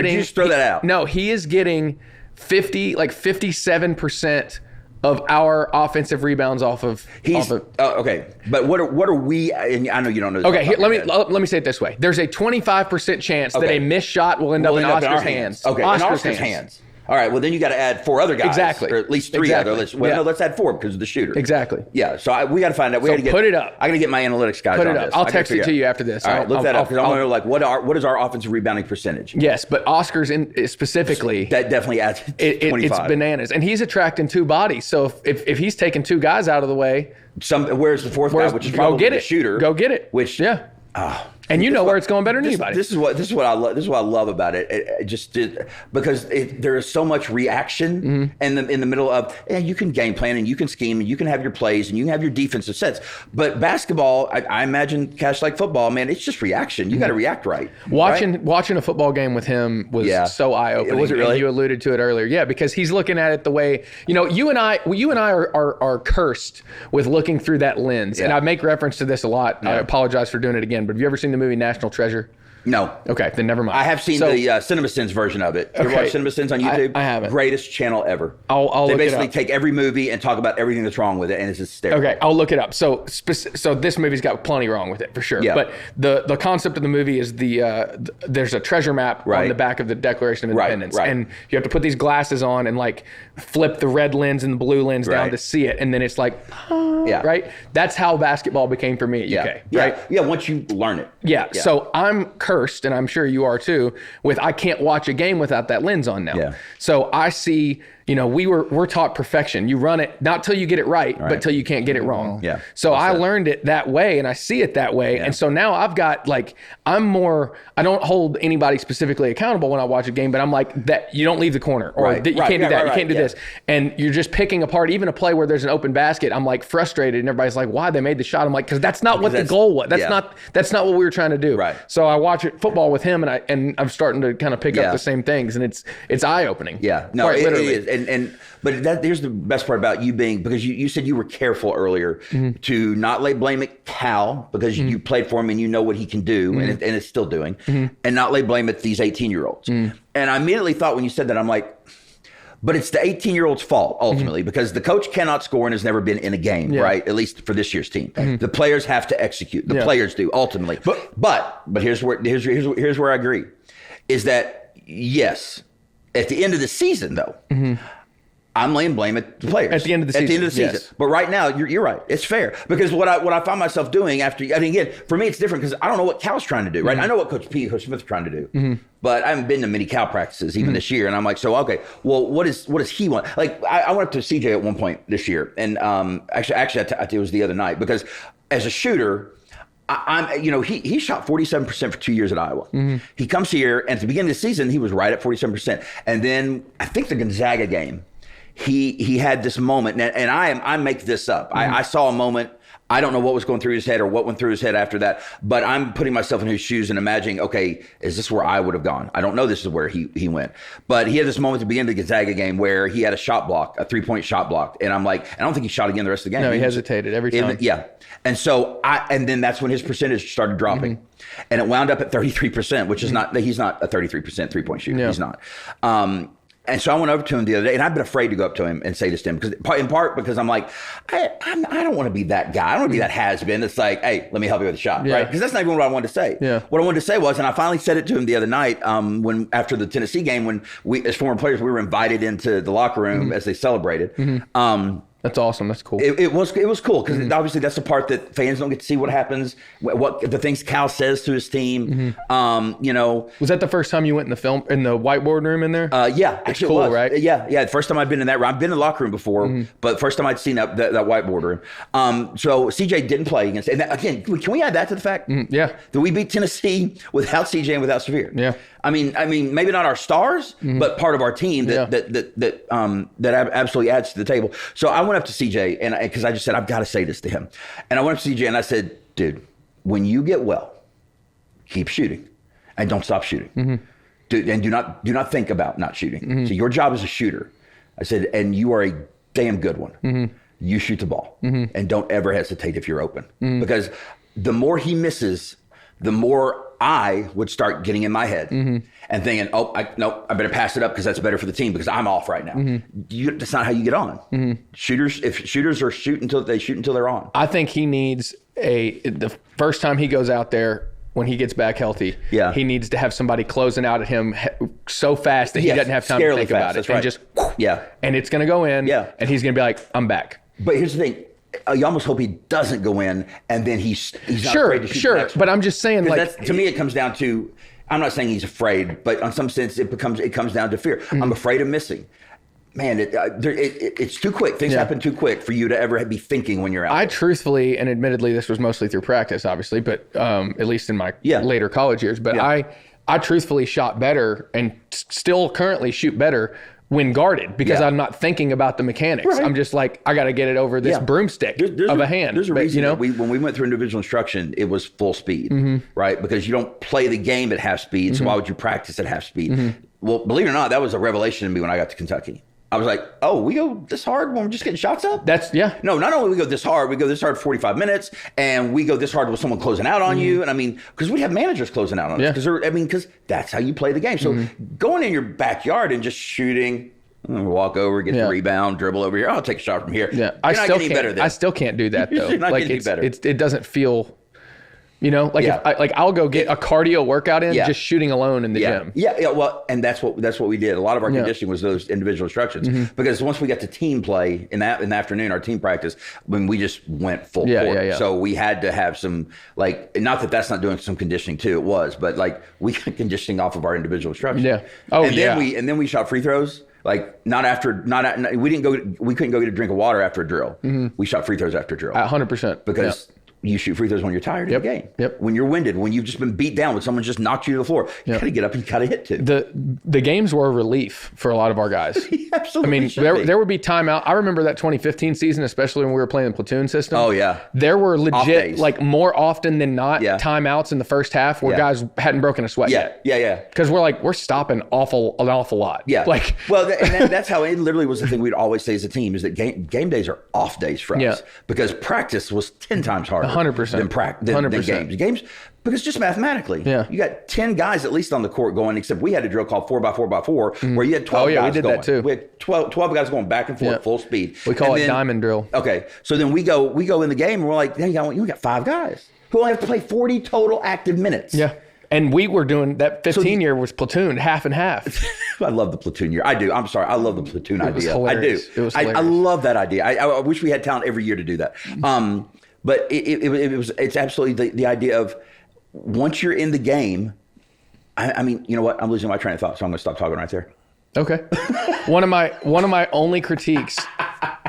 did you just throw that out? No, he is getting 57% of our offensive rebounds off of. Okay, but what are we? And I know you don't know this. Okay, let me say it this way: there's a 25% chance that a missed shot will end up in Oscar's hands. Okay, in Oscar's hands. All right, well then you got to add 4 other guys, or at least 3 other. No, let's add 4 because of the shooter. Exactly. Yeah, so we got to find out. We got to get. Put it up. I got to get my analytics guys. Put it on up. this. I'll text it to you after this. All right, look that up because I want to know what is our offensive rebounding percentage. Yes, but Oscar's specifically that definitely adds 25. It's bananas, and he's attracting 2 bodies. So if he's taking 2 guys out of the way, where's the 4th guy, which is probably the shooter? Go get it. Which and you know where it's going better than anybody. This is what I love. This is what I love about it. Because there is so much reaction in the middle of. You can game plan and you can scheme and you can have your plays and you can have your defensive sets. But basketball, I imagine, Cash, like football, man, it's just reaction. You got to react right. Watching a football game with him was so eye opening. Was it really? And you alluded to it earlier, because he's looking at it the way you and I are cursed with looking through that lens. And I make reference to this a lot. I apologize for doing it again. But have you ever seen the movie National Treasure? No. Okay, then never mind. I have seen the CinemaSins version of it. You ever watch CinemaSins on YouTube? I haven't. Greatest channel ever. They basically take every movie and talk about everything that's wrong with it, and it's hysterical. Okay, I'll look it up. So this movie's got plenty wrong with it for sure. Yeah. But the concept of the movie is there's a treasure map on the back of the Declaration of Independence, and you have to put these glasses on and like flip the red lens and the blue lens down to see it, and then it's like, right? That's how basketball became for me at UK, right? Yeah, once you learn it. Yeah. So I'm cursed, and I'm sure you are too, with I can't watch a game without that lens on now. Yeah. So I see, we're taught perfection. You run it not till you get it right, but till you can't get it wrong. Yeah. So I learned it that way, and I see it that way. Yeah. And so now I've got I don't hold anybody specifically accountable when I watch a game, but I'm like, that you don't leave the corner, or you can't do that, you can't do this. And you're just picking apart even a play where there's an open basket. I'm like frustrated, and everybody's like, why they made the shot? I'm like, because that's not what the goal was. That's not what we were trying to do. Right. So I watch football with him, and I'm starting to kind of pick up the same things, and it's eye opening. Yeah. No, it is. But here's the best part about you being, because you said you were careful earlier to not lay blame at Cal because you played for him and you know what he can do and it's still doing, and not lay blame at these 18-year-olds. And I immediately thought when you said that, I'm like, but it's the 18-year-old's fault ultimately because the coach cannot score and has never been in a game, right? At least for this year's team, the players have to execute. The players do ultimately. But here's where I agree, is that yes, at the end of the season though. I'm laying blame at the players. At the end of the season. Yes. But right now, you're right. It's fair. Because what I find myself doing again, for me, it's different because I don't know what Cal's trying to do, right? I know what Coach Smith's trying to do. But I haven't been to many Cal practices even this year. And I'm like, so, okay, well, what does he want? Like, I went up to CJ at one point this year. And actually, it was the other night. Because as a shooter, he shot 47% for 2 years at Iowa. He comes here, and at the beginning of the season, he was right at 47%. And then I think the Gonzaga game, he had this moment, and I make this up. I saw a moment. I don't know what was going through his head or what went through his head after that, but I'm putting myself in his shoes and imagining, okay, is this where I would have gone? I don't know this is where he went. But he had this moment at the beginning of the Gonzaga game where he had a shot block, a 3-point shot block. And I'm like, I don't think he shot again the rest of the game. No, he hesitated every time. Yeah. And so and then that's when his percentage started dropping. And it wound up at 33%, which is he's not a 33% 3-point shooter. Yeah. He's not. And so I went over to him the other day, and I've been afraid to go up to him and say this to him, in part because I'm like, I don't want to be that guy. I don't want to be that has-been. It's like, hey, let me help you with a shot, right? Because that's not even what I wanted to say. Yeah. What I wanted to say was, and I finally said it to him the other night, after the Tennessee game, when we, as former players, we were invited into the locker room as they celebrated. That's awesome. That's cool. It was cool because obviously that's the part that fans don't get to see what happens, what the things Cal says to his team. Was that the first time you went in the whiteboard room in there? Yeah, actually, cool, it was. Right? Yeah. The first time I'd been in that room. I've been in the locker room before, but the first time I'd seen that whiteboard room. So CJ didn't play against. And again, can we add that to the fact? Yeah, that we beat Tennessee without CJ and without Severe. Yeah. I mean, maybe not our stars, but part of our team that absolutely adds to the table. So I went up to CJ and because I just said, I've got to say this to him. And I went up to CJ and I said, dude, when you get well, keep shooting and don't stop shooting. And do not think about not shooting. So your job as a shooter, I said, and you are a damn good one. You shoot the ball and don't ever hesitate if you're open, because the more he misses, the more I would start getting in my head and thinking, I better pass it up because that's better for the team because I'm off right now. That's not how you get on. Shooters are shoot until they're on. I think he needs the first time he goes out there, when he gets back healthy, he needs to have somebody closing out at him so fast that he doesn't have time to think about it. Right. And it's going to go in and he's going to be like, I'm back. But here's the thing. You almost hope he doesn't go in, and then he's not afraid to shoot the next one. But I'm just saying, like, to me, it comes down to, I'm not saying he's afraid, but in some sense, it comes down to fear. I'm afraid of missing. Man, it's too quick. Things happen too quick for you to ever be thinking when you're out. I truthfully, and admittedly, this was mostly through practice, obviously, but at least in my later college years. But I truthfully shot better and still currently shoot better when guarded because I'm not thinking about the mechanics. Right. I'm just like, I got to get it over this broomstick of a hand. There's a reason that when we went through individual instruction, it was full speed, right? Because you don't play the game at half speed, so why would you practice at half speed? Well, believe it or not, that was a revelation to me when I got to Kentucky. I was like, oh, we go this hard when we're just getting shots up? No, not only we go this hard 45 minutes, and we go this hard with someone closing out on you. And I mean, because we have managers closing out on us. Because that's how you play the game. So going in your backyard and just shooting, walk over, get the rebound, dribble over here. I'll take a shot from here. Yeah, I still can't do that though. Like it doesn't feel. If I'll go get a cardio workout in just shooting alone in the gym. Well, and that's what we did. A lot of our conditioning was those individual instructions because once we got to team play in the afternoon, our team practice, when we just went full court. So we had to have some not that that's not doing some conditioning too. It was, but we got conditioning off of our individual instructions. Yeah. Then we shot free throws. We couldn't go get a drink of water after a drill. We shot free throws after a drill. 100%. Because you shoot free throws when you're tired of the game. When you're winded, when you've just been beat down, when someone just knocked you to the floor, you got to get up and you got to hit too. The games were a relief for a lot of our guys. Absolutely. I mean, there would be timeout. I remember that 2015 season, especially when we were playing the platoon system. Oh yeah. There were legit, more often than not, timeouts in the first half where guys hadn't broken a sweat yet. Yeah. Because we're stopping an awful lot. Yeah. That's how it literally was the thing we'd always say as a team is that game days are off days for us because practice was 10 times harder. 100%. Than games. Because just mathematically, you got 10 guys at least on the court going, except we had a drill called 4x4x4 where you had 12 guys we did going. That too. We had 12 guys going back and forth full speed. We call it diamond drill. Okay. So then we go in the game and we're like, you got 5 guys who only have to play 40 total active minutes. Yeah. And we were doing that 15 year was platoon, half and half. I love the platoon year. I do. I'm sorry. I love the platoon idea. I do. It was hilarious. I love that idea. I wish we had talent every year to do that. But it's absolutely the idea of once you're in the game. I mean, you know what? I'm losing my train of thought, so I'm going to stop talking right there. Okay. One of my only critiques,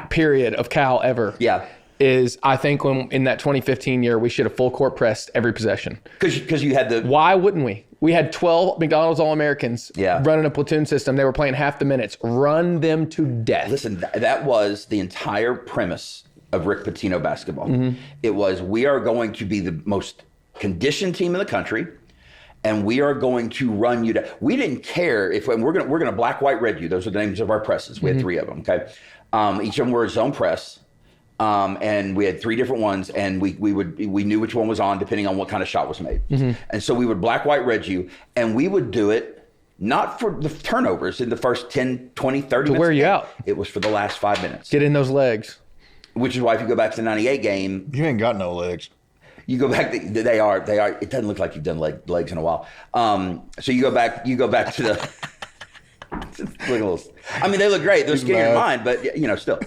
period, of Cal ever. Yeah. is I think in that 2015 year, we should have full court pressed every possession. Because you had the... Why wouldn't we? We had 12 McDonald's All-Americans running a platoon system. They were playing half the minutes. Run them to death. Listen, that was the entire premise of Rick Pitino basketball. It was, we are going to be the most conditioned team in the country, and we are going to run you down. We didn't care if we're gonna black, white, red you. Those are the names of our presses. We had 3 of them. Okay, each of them were a zone press. And we had 3 different ones, and we knew which one was on depending on what kind of shot was made. And so we would black, white, red you, and we would do it not for the turnovers in the first 10, 20, 30 minutes. To wear you out. It was for the last 5 minutes. Get in those legs. Which is why if you go back to the 98 game. You ain't got no legs. You go back, they are. It doesn't look like you've done legs in a while. So you go back to the. I mean, they look great. They're skinnier than mine, but still.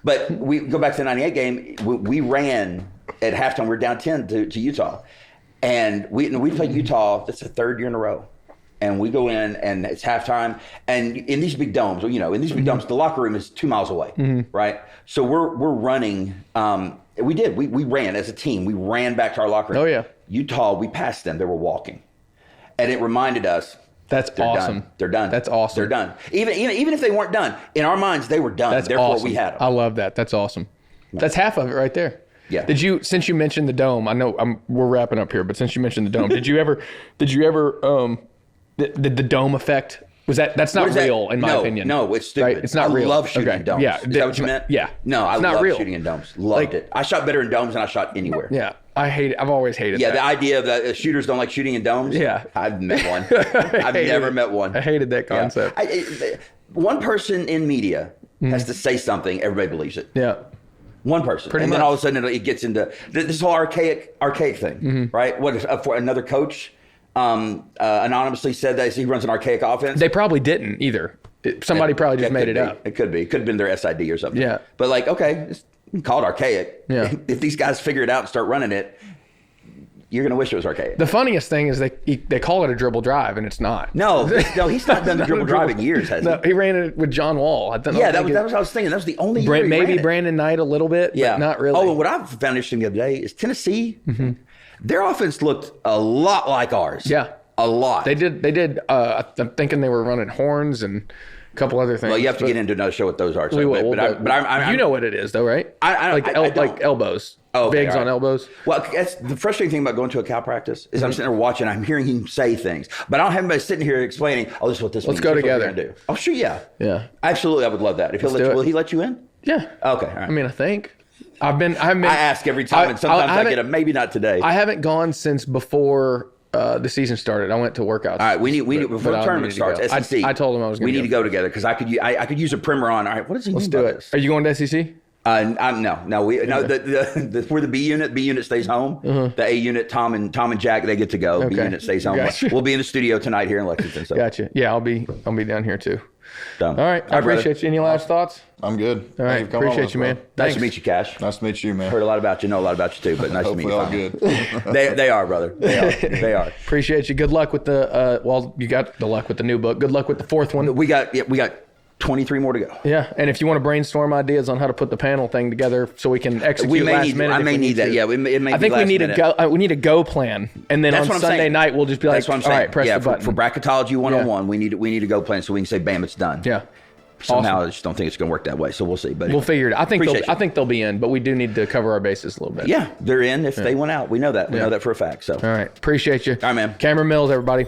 But we go back to the 98 game. We ran at halftime. We were down 10 to Utah. And we played Utah. That's the 3rd year in a row. And we go in, and it's halftime. And in these big domes, the locker room is 2 miles away, right? So we're running. We ran as a team. We ran back to our locker room. Oh, yeah. Utah, we passed them. They were walking. And it reminded us, That's awesome. Done. They're done. That's awesome. They're done. Even if they weren't done, in our minds they were done. That's Therefore awesome. we had them. I love that. That's awesome. That's half of it right there. Yeah. Since you mentioned the dome, I know we're wrapping up here, but since you mentioned the dome, did you ever the dome effect? That's not real in my opinion. No, it's stupid. Right? It's not real. I love shooting in domes. Yeah. Is that what you meant? Yeah. No, I love real. shooting in domes. Loved it. I shot better in domes than I shot anywhere. Yeah. I hate it. I've always hated that. that. The idea of that shooters don't like shooting in domes. Yeah. I've met one. I've never met one. I hated that concept. Yeah. One person in media has to say something, everybody believes it. Yeah. One person. Pretty and much. Then all of a sudden it gets into this whole archaic thing, right? What if another coach anonymously said that he runs an archaic offense? They probably didn't either. Somebody probably just made it up. It could be. It could have been their SID or something. Yeah. But okay, it's called archaic. Yeah. If these guys figure it out and start running it, you're going to wish it was archaic. The funniest thing is they call it a dribble drive, and it's not. No, he's not done the dribble drive in years, has he? No, he ran it with John Wall. That was what I was thinking. That was the only year maybe Brandon Knight a little bit, but not really. Oh, and what I found interesting the other day is Tennessee, their offense looked a lot like ours. Yeah. A lot. They did. I'm thinking they were running horns and a couple other things. Well, you have to get into another show what those are. So, we will. But you know what it is, though, right? Like elbows. Oh, okay, bigs on elbows. Well, that's the frustrating thing about going to a Cal practice is I'm sitting there watching. I'm hearing him say things, but I don't have anybody sitting here explaining. Oh, this is what this means. Let's go together. Do. Oh, sure, yeah. Absolutely, I would love that. If will he let you in? Yeah. Okay. All right. I mean, I think I ask every time, and sometimes I get a maybe not today. I haven't gone since before the season started. I went to workouts. All right, we need before the tournament starts. SEC. I told him I was going to. We need to go together because I could use a primer on. All right, what does he mean? Let's do it. Are you going to SEC? No. We're the B unit. B unit stays home. The A unit, Tom and Jack, they get to go. Okay. B unit stays home. Gotcha. We'll be in the studio tonight here in Lexington. So. Gotcha. Yeah, I'll be down here too. Done. All right. I appreciate you. Any last thoughts? I'm good. All right. Appreciate you, man. Nice to meet you, Cash. Nice to meet you, man. Heard a lot about you. Know a lot about you too, but nice to meet you. All good. They are, brother. They are. Appreciate you. Good luck with the. You got the luck with the new book. Good luck with the 4th one. We got 23 more to go. Yeah, and if you want to brainstorm ideas on how to put the panel thing together so we can execute last minute. I may need that. Yeah, I think we need we need a go plan, and then on Sunday night we'll just be like, all right, press the button. For bracketology 101, we need a go plan so we can say, bam, it's done. Yeah. Somehow I just don't think it's going to work that way, so we'll see. But we'll figure it out. I think they'll be in, but we do need to cover our bases a little bit. Yeah, they're in if they went out. We know that. We know that for a fact. So. All right. Appreciate you. All right, man. Cameron Mills, everybody.